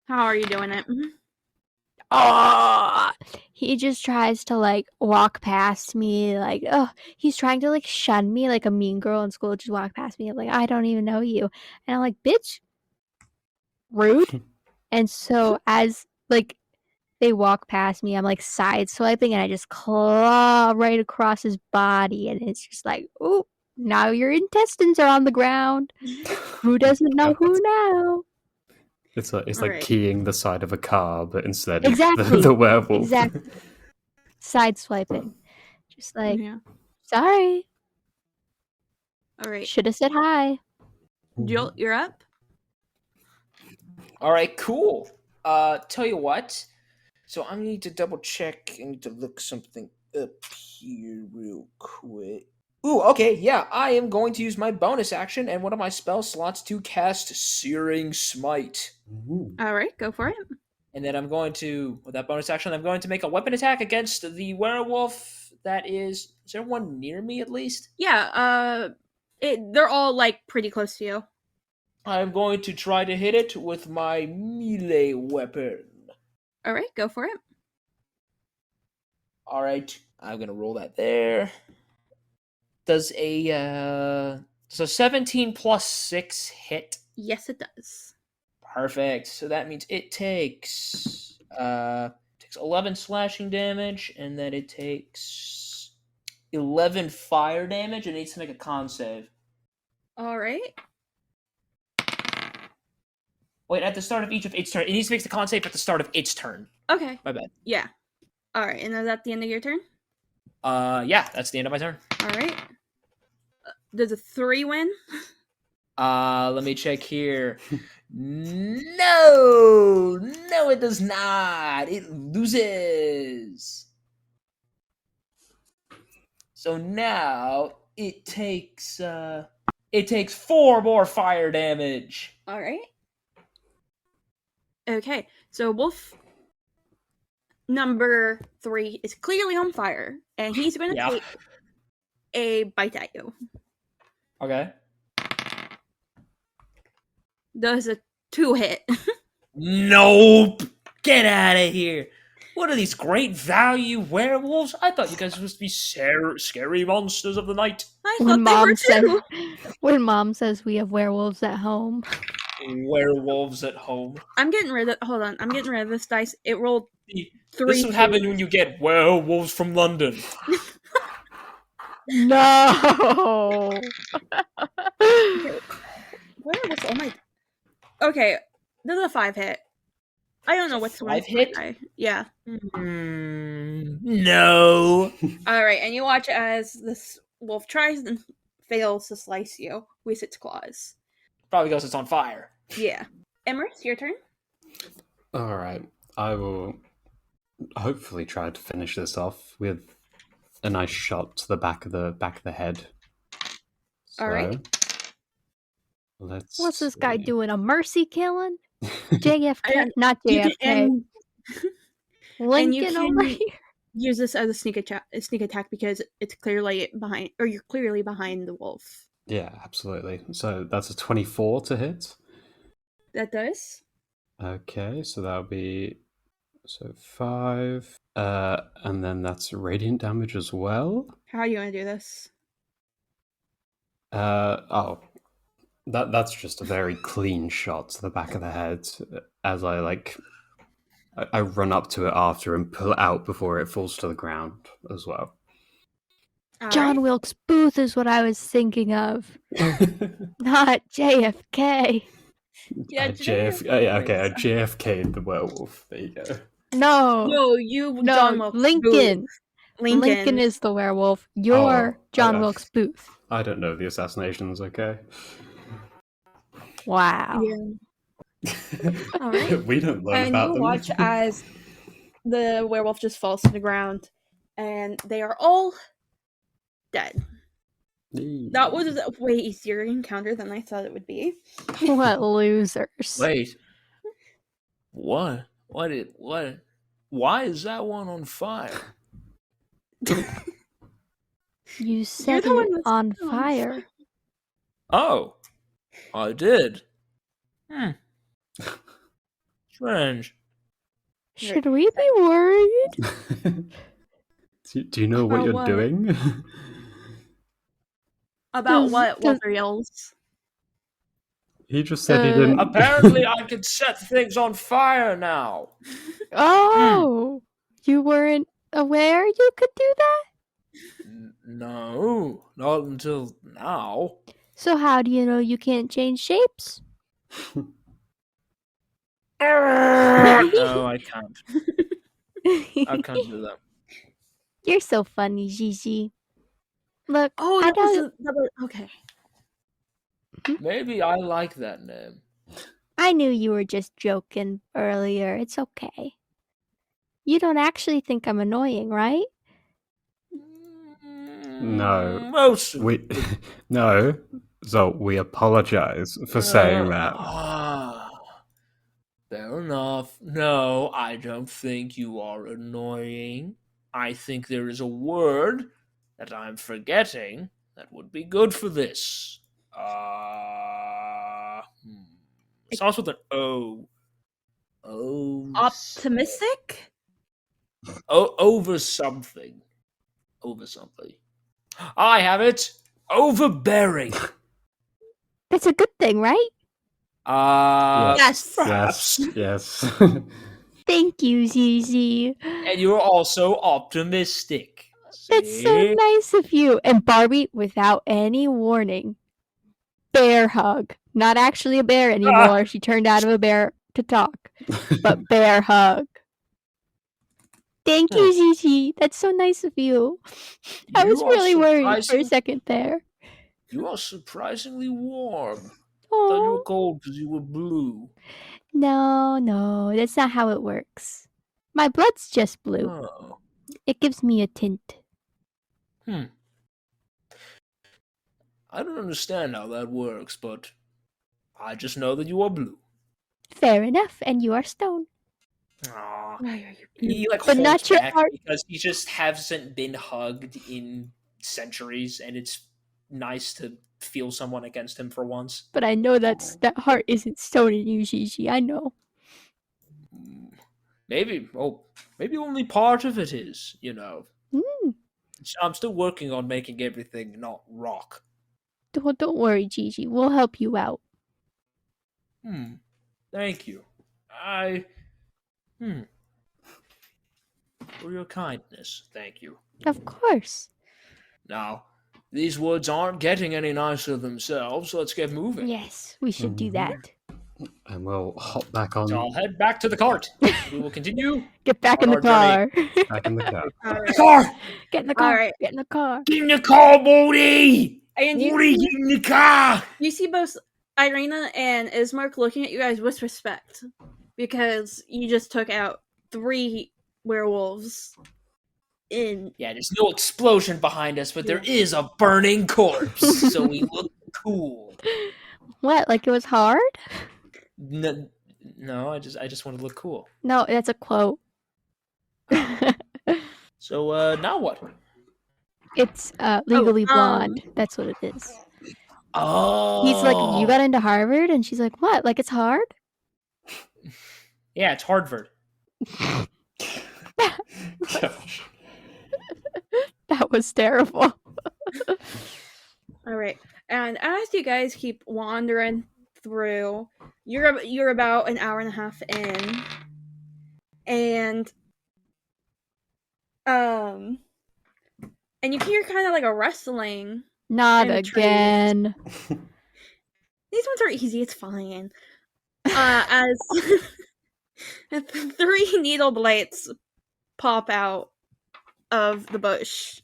S1: How are you doing it?
S3: Oh, he just tries to like walk past me, like he's trying to like shun me like a mean girl in school. Just walk past me, I'm like I don't even know you, and I'm like bitch, rude. And so as like they walk past me, I'm like side swiping, and I just claw right across his body, and it's just like, oh, now your intestines are on the ground. Who doesn't know who now?
S4: It's like
S1: Alright.
S4: keying the side of a car, but instead
S3: Exactly.
S4: it's the werewolf.
S3: Exactly. Side swiping. Just like,
S1: Yeah.
S3: sorry.
S1: Alright.
S3: Should have said hi.
S1: Jolt, you're up.
S2: All right, cool. Tell you what. So I need to double check. I need to look something up here real quick. Ooh, okay, yeah. I am going to use my bonus action and one of my spell slots to cast Searing Smite.
S4: Ooh.
S1: Alright, go for it.
S2: And then I'm going to, with that bonus action, I'm going to make a weapon attack against the werewolf that is there one near me at least?
S1: Yeah, they're all like pretty close to you.
S2: I'm going to try to hit it with my melee weapon.
S1: Alright, go for it.
S2: Alright, I'm going to roll that there. Does a 17 plus 6 hit?
S1: Yes, it does.
S2: Perfect. So that means it takes 11 slashing damage, and then it takes 11 fire damage and needs to make a con save.
S1: All right.
S2: Wait, at the start of each of its turn. It needs to make the con save at the start of its turn.
S1: Okay.
S2: My bad.
S1: Yeah. All right. And is that the end of your turn?
S2: Yeah, that's the end of my turn.
S1: All right. Does a 3 win?
S2: Let me check here. No, it does not. It loses. So now it takes 4 more fire damage.
S1: All right. Okay. So wolf number 3 is clearly on fire, and he's going to take a bite at you.
S2: Okay.
S1: Does a 2 hit?
S2: Nope. Get out of here. What are these great value werewolves? I thought you guys were supposed to be scary monsters of the night.
S1: I thought they were too.
S3: When Mom says we have werewolves at home.
S2: Werewolves at home.
S1: I'm getting rid of. Hold on. I'm getting rid of this dice. It rolled 3.
S2: This would happen when you get werewolves from London.
S3: No.
S1: Werewolves. Oh my. Okay, this is a 5 hit. I don't know what's
S2: 5 hit.
S1: Yeah.
S2: No.
S1: All right, and you watch as this wolf tries and fails to slice you with its claws.
S2: Probably because it's on fire.
S1: Yeah. Emrys, your turn.
S4: All right, I will hopefully try to finish this off with a nice shot to the back of the head.
S1: All right.
S3: What's this guy doing? A mercy killing? JFK, not JFK.
S1: And
S3: Lincoln over here.
S1: Use this as a sneak attack because it's clearly behind, or you're clearly behind the wolf.
S4: Yeah, absolutely. So that's a 24 to hit.
S1: That does.
S4: Okay, so that'll be 5, and then that's radiant damage as well.
S1: How are you gonna do this?
S4: That's just a very clean shot to the back of the head as I run up to it after and pull it out before it falls to the ground as well.
S3: John Wilkes Booth is what I was thinking of. Not JFK.
S1: Yeah,
S4: I JFK'd the werewolf. There you go.
S3: No,
S1: John Wilkes
S3: Lincoln.
S1: Booth.
S3: Lincoln is the werewolf. You're John Wilkes Booth.
S4: I don't know the assassinations, okay?
S3: Wow.
S1: Yeah. All right.
S4: We don't learn
S1: and
S4: about
S1: you
S4: them.
S1: watch as the werewolf just falls to the ground, and they are all dead. That was a way easier encounter than I thought it would be.
S3: What losers.
S2: Wait. What? Why is that one on fire?
S3: You set
S1: the one
S3: it
S1: that's
S3: on
S1: on
S3: fire.
S2: Oh, I did. Strange.
S3: Should we be worried?
S4: Do you know what
S1: About
S4: you're
S1: what?
S4: doing?
S1: About
S3: Does-
S1: what?
S3: does-
S1: Wilriels?
S4: He just said he didn't.
S2: Apparently, I can set things on fire now.
S3: Oh, you weren't aware you could do that?
S2: No, not until now.
S3: So how do you know you can't change shapes?
S2: No, I can't. I can't do that.
S3: You're so funny, Gigi. Look,
S1: Oh,
S3: I
S1: that was
S3: know
S1: another. Okay.
S2: Maybe I like that name.
S3: I knew you were just joking earlier. It's okay. You don't actually think I'm annoying, right?
S4: No.
S2: Most of
S4: We no. So we apologize for saying that.
S2: Fair enough. No, I don't think you are annoying. I think there is a word that I'm forgetting that would be good for this. It starts with an O.
S1: Optimistic?
S2: Over something. Over something. I have it. Overbearing.
S3: That's a good thing, right?
S1: Yes.
S2: Perhaps.
S4: Yes.
S3: Thank you, Zizi.
S2: And you're also optimistic.
S3: That's so
S2: See?
S3: nice of you. And Barbie, without any warning, bear hug. Not actually a bear anymore. She turned out of a bear to talk, but bear hug. Thank you, Gigi. That's so nice of you. I was
S2: You are
S3: really worried for a
S2: surprising-
S3: second there.
S2: You are surprisingly warm. Thought you were
S3: Oh,
S2: cold because you were blue.
S3: no, that's not how it works. My blood's just blue.
S2: Oh.
S3: It gives me a tint.
S2: I don't understand how that works, but I just know that you are blue.
S3: Fair enough, and you are stone.
S2: Aww.
S1: Why are you
S2: He like
S3: But
S2: holds
S3: not your
S2: back
S3: heart.
S2: because he just hasn't been hugged in centuries, and it's nice to feel someone against him for once.
S3: But I know that heart isn't stone in you, Gigi. I know.
S2: Maybe only part of it is, you know.
S3: Mm.
S2: I'm still working on making everything not rock.
S3: Don't worry, Gigi. We'll help you out.
S2: Thank you. For your kindness, thank you.
S3: Of course.
S2: Now, these woods aren't getting any nicer themselves, so let's get moving.
S3: Yes, we should do that.
S4: And we'll hop back on.
S2: So I'll head back to the cart. We will continue.
S3: Get back in
S2: On
S3: the
S2: our
S3: car.
S4: Back in the car.
S1: All
S2: The
S1: right.
S2: car!
S3: Get in the car.
S1: All right.
S3: Get in the car.
S2: Get in the car, Bodie!
S1: And
S2: Bodie, get in the car!
S1: you see both Irina and Ismark looking at you guys with respect because you just took out 3 werewolves in.
S2: Yeah, there's no explosion behind us, but there is a burning corpse, so we look cool.
S3: What? Like it was hard?
S2: No, I just want to look cool.
S3: No, that's a quote.
S2: So, now what?
S3: It's Legally
S1: Oh,
S3: Blonde. That's what it is.
S2: Oh!
S3: He's like, you got into Harvard? And she's like, what? Like it's hard?
S2: Yeah, it's Harvard.
S4: Gosh.
S3: That was terrible.
S1: All right. And as you guys keep wandering through, you're about an hour and a half in, and you hear kind of like a rustling.
S3: Not
S1: And trees.
S3: again.
S1: These ones are easy. It's fine. As 3 needle blades pop out of the bush.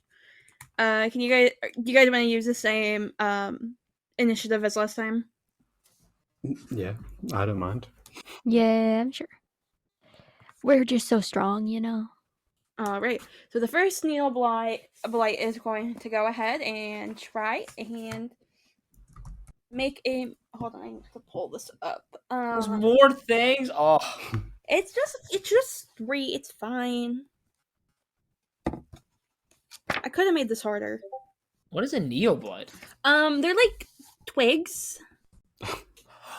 S1: Do you guys want to use the same initiative as last time?
S4: Yeah, I don't mind.
S3: Yeah, I'm sure. We're just so strong, you know.
S1: All right. So the first needle blight is going to go ahead and try and make a. Hold on, I need to pull this up.
S2: There's more things? Oh.
S1: It's just 3. It's fine. I could have made this harder.
S2: What is a neoblood?
S1: They're like twigs.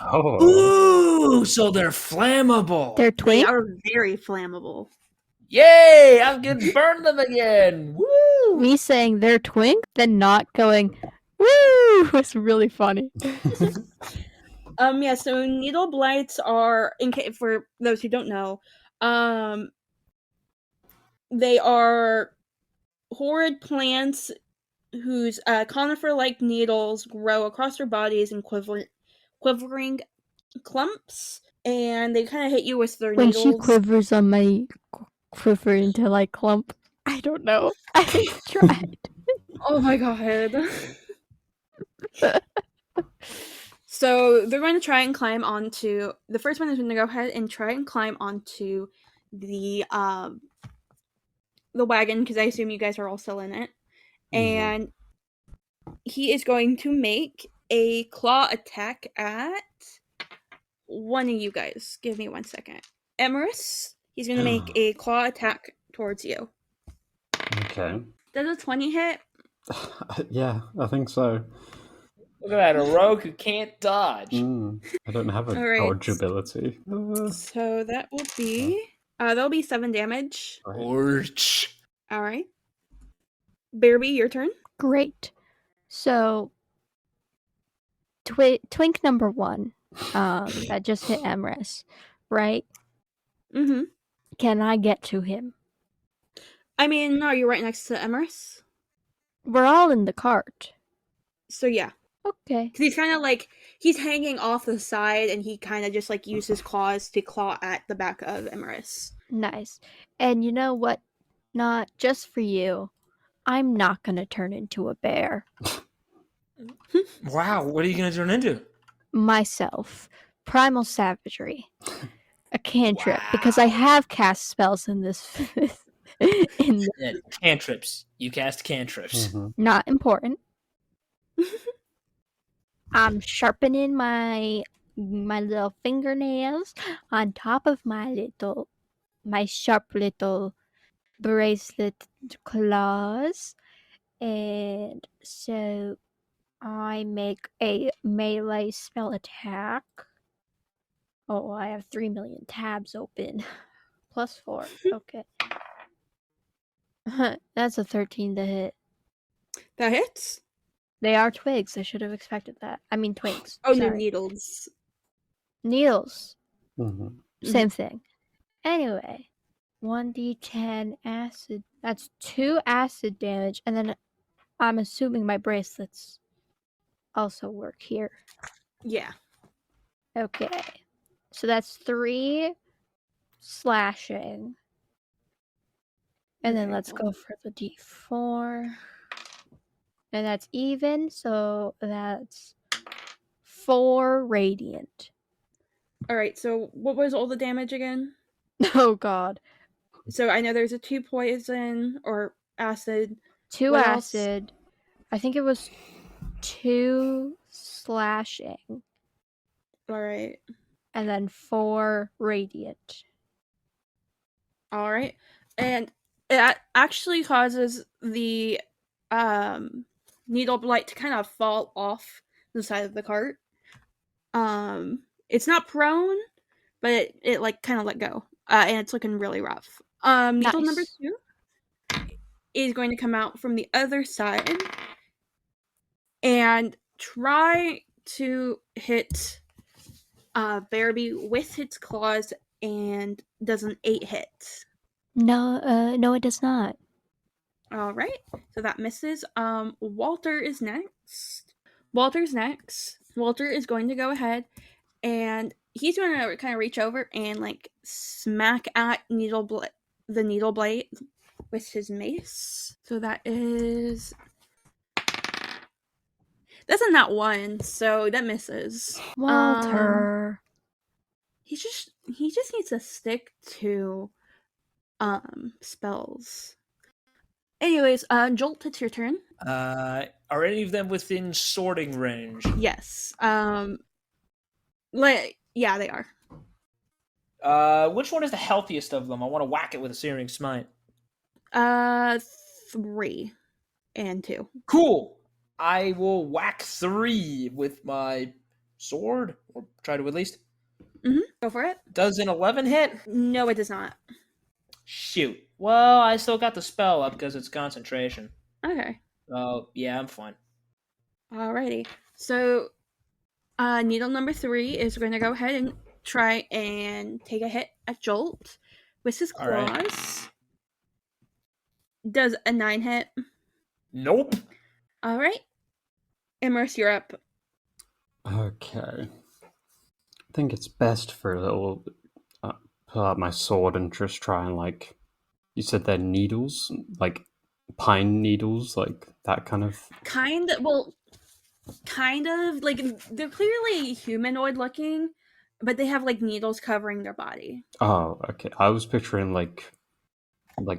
S4: Oh.
S2: Ooh, so they're flammable.
S3: They're
S1: They
S3: twink.
S1: are very flammable.
S2: Yay! I can burn them again. Woo!
S3: Me saying they're twink, then not going, woo, was really funny.
S1: Yeah, so needle blights are, for those who don't know, they are horrid plants whose conifer-like needles grow across their bodies in quivering clumps, and they kind of hit you with their
S3: When
S1: needles.
S3: she quivers on my quiver into like clump. I don't know. I tried.
S1: Oh my god. So they're going to try and climb onto. The first one is going to go ahead and try and climb onto the wagon, because I assume you guys are all still in it. And he is going to make a claw attack at one of you guys. Give me 1 second. Emerus, he's going to make a claw attack towards you.
S4: Okay.
S1: Does a 20 hit?
S4: Yeah, I think so.
S2: Look at that, a rogue who can't dodge.
S4: I don't have a
S1: Alright.
S4: dodge ability.
S1: So that will be... that'll be 7 damage.
S2: Orch.
S1: Alright. Bearby, your turn.
S3: Great. So, twink number 1, that just hit Emrys, right?
S1: Mm-hmm.
S3: Can I get to him?
S1: I mean, no, you're right next to Emerus.
S3: We're all in the cart.
S1: So yeah.
S3: Okay.
S1: Because he's kind of like, he's hanging off the side, and he kind of just like uses claws to claw at the back of Emerus.
S3: Nice. And you know what? Not just for you. I'm not gonna turn into a bear.
S2: Wow, what are you gonna turn into?
S3: Myself. Primal savagery. A cantrip. Because I have cast spells in this.
S2: Yeah, cantrips. You cast cantrips.
S4: Mhm.
S3: Not important. I'm sharpening my little fingernails on top of my sharp little bracelet claws, and so I make a melee spell attack. Oh, I have 3 million tabs open. +4. Okay. That's a 13 to hit.
S1: That hits?
S3: They are twigs. I should have expected that. I mean twigs.
S1: Oh, no,
S3: Sorry.
S1: needles.
S3: Needles.
S4: Mhm.
S3: Same thing. Anyway, 1d10 acid. That's 2 acid damage, and then I'm assuming my bracelets also work here.
S1: Yeah.
S3: Okay. So that's 3 slashing. And then
S1: Okay,
S3: let's
S1: hold
S3: go
S1: on.
S3: for the d4. And that's even, so that's 4 radiant.
S1: Alright, so what was all the damage again?
S3: Oh god.
S1: So I know there's a 2 poison or acid.
S3: 2
S1: What else?
S3: acid. I think it was 2 slashing.
S1: Alright.
S3: And then 4 radiant.
S1: Alright. And it actually causes the needle blight to kind of fall off the side of the cart. It's not prone, but it like kind of let go. And it's looking really rough. Needle number
S3: Nice.
S1: 2 is going to come out from the other side and try to hit Barabee with its claws, and does an 8 hit.
S3: No, it does not.
S1: All right, so that misses. Walter is next. Walter's next. Walter is going to go ahead, and he's going to kind of reach over and like smack at the needle blade with his mace. So that is that's a nat 1, so that misses.
S3: Walter.
S1: He just needs to stick to spells. Anyways, Jolt, it's your turn.
S2: Are any of them within sorting range?
S1: Yes. Yeah, they are.
S2: Which one is the healthiest of them? I want to whack it with a Searing Smite.
S1: 3 and 2.
S2: Cool. I will whack 3 with my sword, or try to at least.
S1: Go for it.
S2: Does an 11 hit?
S1: No, it does not.
S2: Shoot. Well, I still got the spell up because it's concentration.
S1: Okay.
S2: Oh, yeah, I'm fine.
S1: Alrighty. So, needle number 3 is going to go ahead and try and take a hit at Jolt with his claws.
S2: All right.
S1: Does a 9 hit?
S2: Nope.
S1: Alright. Immerse, you're up.
S4: Okay. I think it's best for a little pull out my sword and just try and like. You said they're needles, like pine needles, like that kind of.
S1: Kind of like they're clearly humanoid looking, but they have like needles covering their body.
S4: Oh, okay. I was picturing like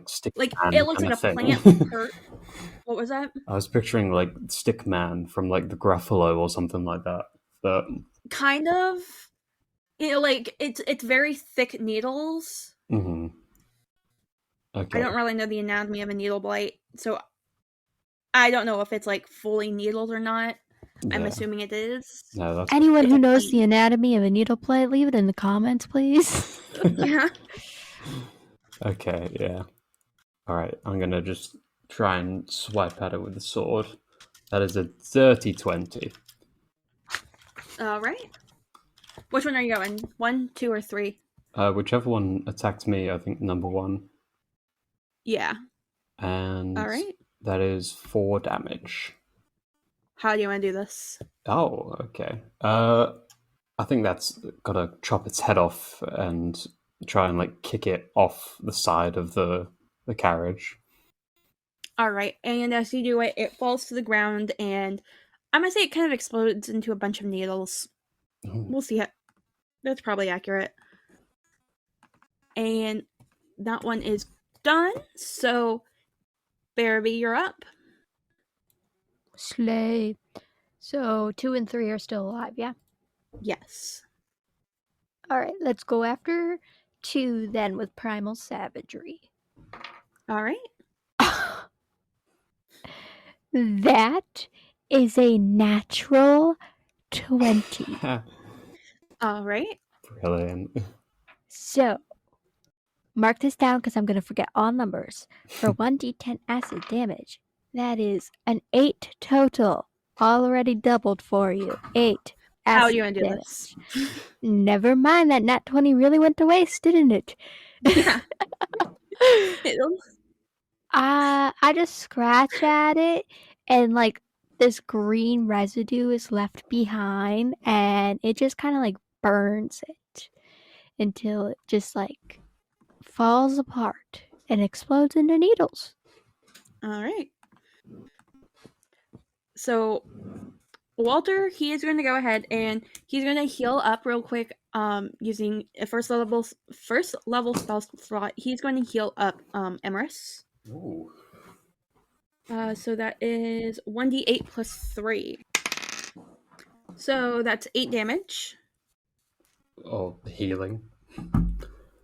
S4: stick
S1: Like
S4: man
S1: it looks
S4: kind
S1: like
S4: of
S1: a
S4: thing.
S1: plant hurt. What was that?
S4: I was picturing like stick man from like the Gruffalo or something like that. But
S1: Kind of. Like it's very thick needles.
S4: okay.
S1: I don't really know the anatomy of a needle blight, so I don't know if it's like fully needled or not. I'm assuming it is.
S4: No, that's
S3: Anyone
S1: It's
S3: who
S1: a
S3: knows
S1: pain.
S3: the anatomy of a needle plate, leave it in the comments, please.
S1: Yeah.
S4: okay. Yeah. All right. I'm gonna just try and swipe at it with the sword. That is a dirty 20.
S1: All right. Which one are you going? 1, 2, or 3?
S4: Whichever one attacked me, I think number 1.
S1: Yeah.
S4: and
S1: All right.
S4: that is 4 damage.
S1: How do you want to do this?
S4: Oh, okay. I think that's gotta chop its head off and try and like kick it off the side of the carriage.
S1: All right. And as you do it, it falls to the ground, and I'm going to say it kind of explodes into a bunch of needles.
S4: Oh.
S1: We'll see it. That's probably accurate. And that one is done. So, Barabee, you're up.
S3: Slay. So 2 and 3 are still alive, yeah?
S1: Yes.
S3: All right, let's go after 2 then with Primal Savagery.
S1: All right.
S3: That is a natural 20.
S1: All right.
S4: Brilliant.
S3: So, mark this down because I'm going to forget all numbers. For 1d10 acid damage, that is an 8 total. Already doubled for you. 8 acid
S1: How do you want to do
S3: damage.
S1: this?
S3: Never mind, that nat 20 really went to waste, didn't it?
S1: Yeah.
S3: I just scratch at it, and like this green residue is left behind, and it just kind of like burns it until it just like falls apart and explodes into needles.
S1: All right. So Walter, he is going to go ahead and he's going to heal up real quick using a first level spell slot. He's going to heal up Emerus.
S4: Ooh.
S1: So that is 1d8 plus 3. So that's 8 damage.
S4: Oh, healing.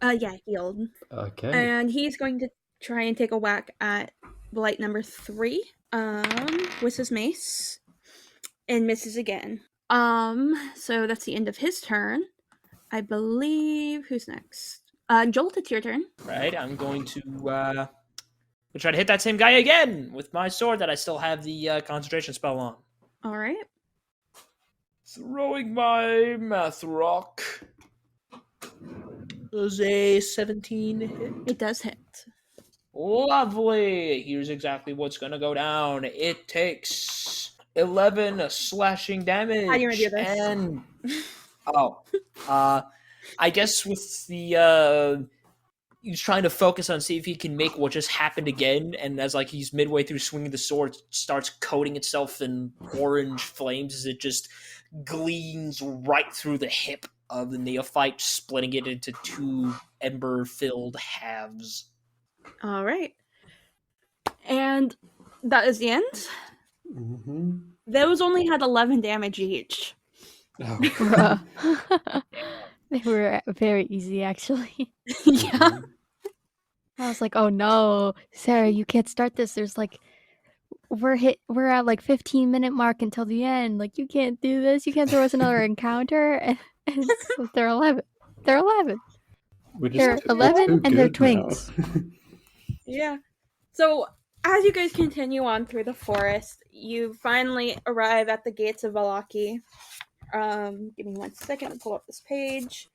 S1: Yeah, healed.
S4: Okay.
S1: And he's going to try and take a whack at blight number 3 with his mace and misses again. So that's the end of his turn. I believe who's next? Jolt, it's your turn.
S2: Right, I'm going to try to hit that same guy again with my sword that I still have the concentration spell on.
S1: All right.
S2: Throwing my math rock. Does a 17 hit?
S1: It does hit.
S2: Lovely. Here's exactly what's going to go down. It takes 11 slashing damage.
S1: How do you want to do this?
S2: And I guess with the he's trying to focus on see if he can make what just happened again, and as like he's midway through swinging the sword, it starts coating itself in orange flames as it just gleams right through the hip of the neophyte, splitting it into 2 ember-filled halves.
S1: All right. And that is the end.
S4: Mm-hmm.
S1: Those only had 11 damage each.
S4: Oh.
S3: Bruh. They were very easy, actually.
S1: Yeah.
S3: I was like, oh no, Sarah, you can't start this. There's like, we're at like 15-minute mark until the end. Like, you can't do this. You can't throw us another encounter. And so they're 11. They're 11. They're 11 and they're twins.
S1: Yeah. So as you guys continue on through the forest, you finally arrive at the gates of Vladdy. Give me 1 second to pull up this page.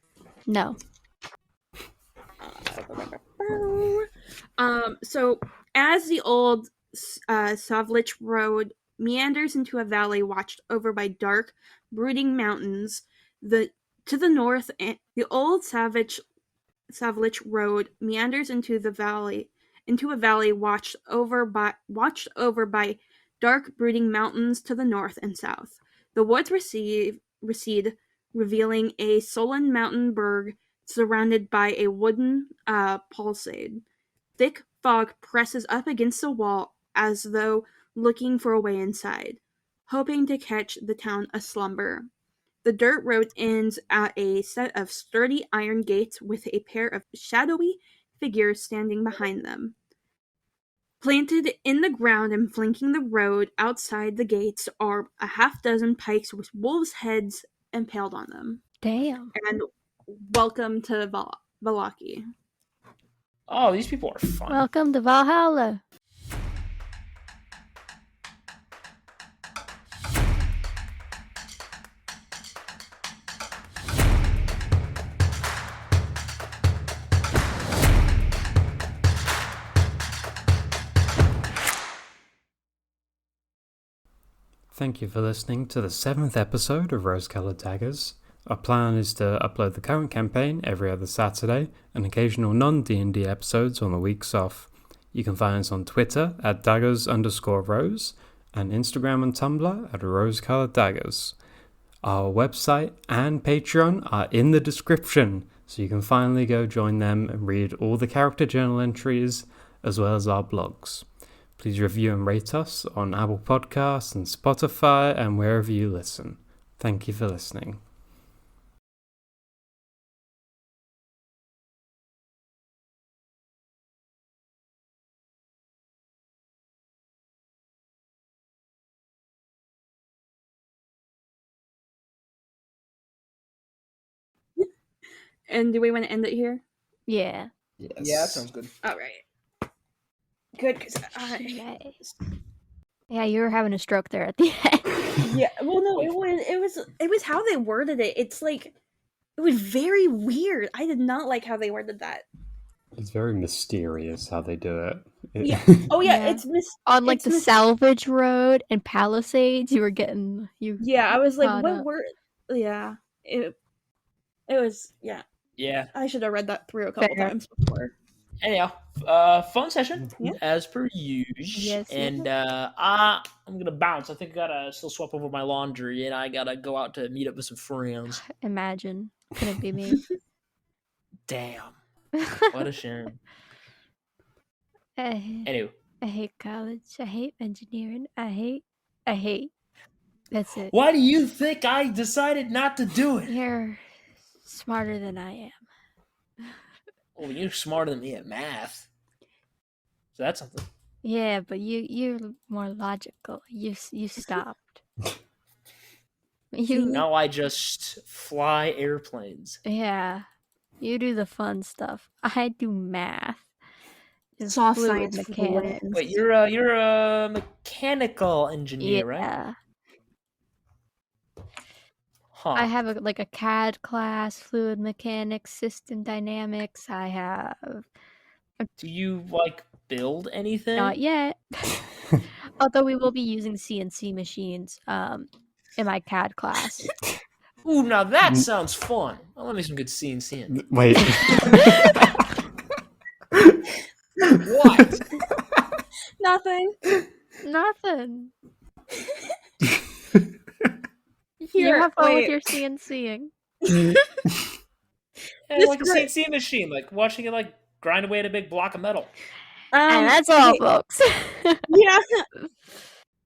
S3: No.
S1: So as the old Savlich Road meanders into a valley watched over by dark, brooding mountains, to the north, the old Savlich Road meanders into a valley watched over by dark, brooding mountains to the north and south. The woods recede, revealing a sullen mountain berg surrounded by a wooden palisade. Thick fog presses up against the wall as though looking for a way inside, hoping to catch the town aslumber. The dirt road ends at a set of sturdy iron gates with a pair of shadowy figures standing behind them. Planted in the ground and flanking the road outside the gates are a half-dozen pikes with wolves' heads impaled on them.
S3: Damn.
S1: And welcome to Vladdy.
S2: Oh, these people are fun.
S3: Welcome to Valhalla.
S4: Thank you for listening to the 7th episode of Rose-Colored Daggers. Our plan is to upload the current campaign every other Saturday and occasional non-D&D episodes on the weeks off. You can find us on Twitter at daggers_rose and Instagram and Tumblr at Rose-Colored Daggers. Our website and Patreon are in the description, so you can finally go join them and read all the character journal entries as well as our blogs. Please review and rate us on Apple Podcasts and Spotify and wherever you listen. Thank you for listening.
S1: And do we want to end it here?
S3: Yeah.
S4: Yes.
S2: Yeah, that sounds good.
S1: All right. Good, because
S3: Yeah, you were having a stroke there at the end.
S1: yeah. Well, no, it was how they worded it. It's like it was very weird. I did not like how they worded that.
S4: It's very mysterious how they do it.
S1: Yeah. Oh yeah,
S3: Yeah.
S1: it's
S3: On like
S1: it's
S3: the salvage road and Palisades, you were getting
S1: Yeah, I was like,
S3: caught
S1: what
S3: up.
S1: word? Yeah, it was
S2: Yeah.
S1: I should have read that through a couple
S3: Fair.
S1: times before.
S2: Anyhow, fun session
S1: Yeah.
S2: as per usual.
S3: Yes,
S2: And I'm gonna bounce. I think I gotta still swap over my laundry, and I gotta go out to meet up with some friends.
S3: Imagine. Couldn't be me.
S2: Damn, what a shame.
S3: I
S2: Anyway,
S3: hate college. I hate engineering. I hate. That's it.
S2: why do you think I decided not to do it?
S3: You're smarter than I am.
S2: Well, you're smarter than me at math, so that's something.
S3: Yeah, but you're more logical. You stopped. You
S2: Now I just fly airplanes.
S3: yeah. You do the fun stuff. I do math. and
S1: Soft
S3: fluid
S1: science for the
S3: mechanics.
S1: win.
S2: Wait, you're a mechanical engineer, right?
S3: Yeah.
S2: Huh.
S3: I have a CAD class, fluid mechanics, system dynamics. I have
S2: Do you like build anything?
S3: not yet. Although we will be using CNC machines in my CAD class.
S2: Ooh, now that sounds fun. I love me some good CNC.
S4: Wait.
S2: What?
S1: Nothing.
S3: Nothing.
S1: Here,
S3: you have fun with
S1: wait.
S3: your CNCing.
S2: Yeah,
S1: This
S2: like a
S1: great-
S2: CNC machine, like watching it like grind away at a big block of metal.
S3: And that's all,
S1: okay,
S3: folks.
S1: Yeah.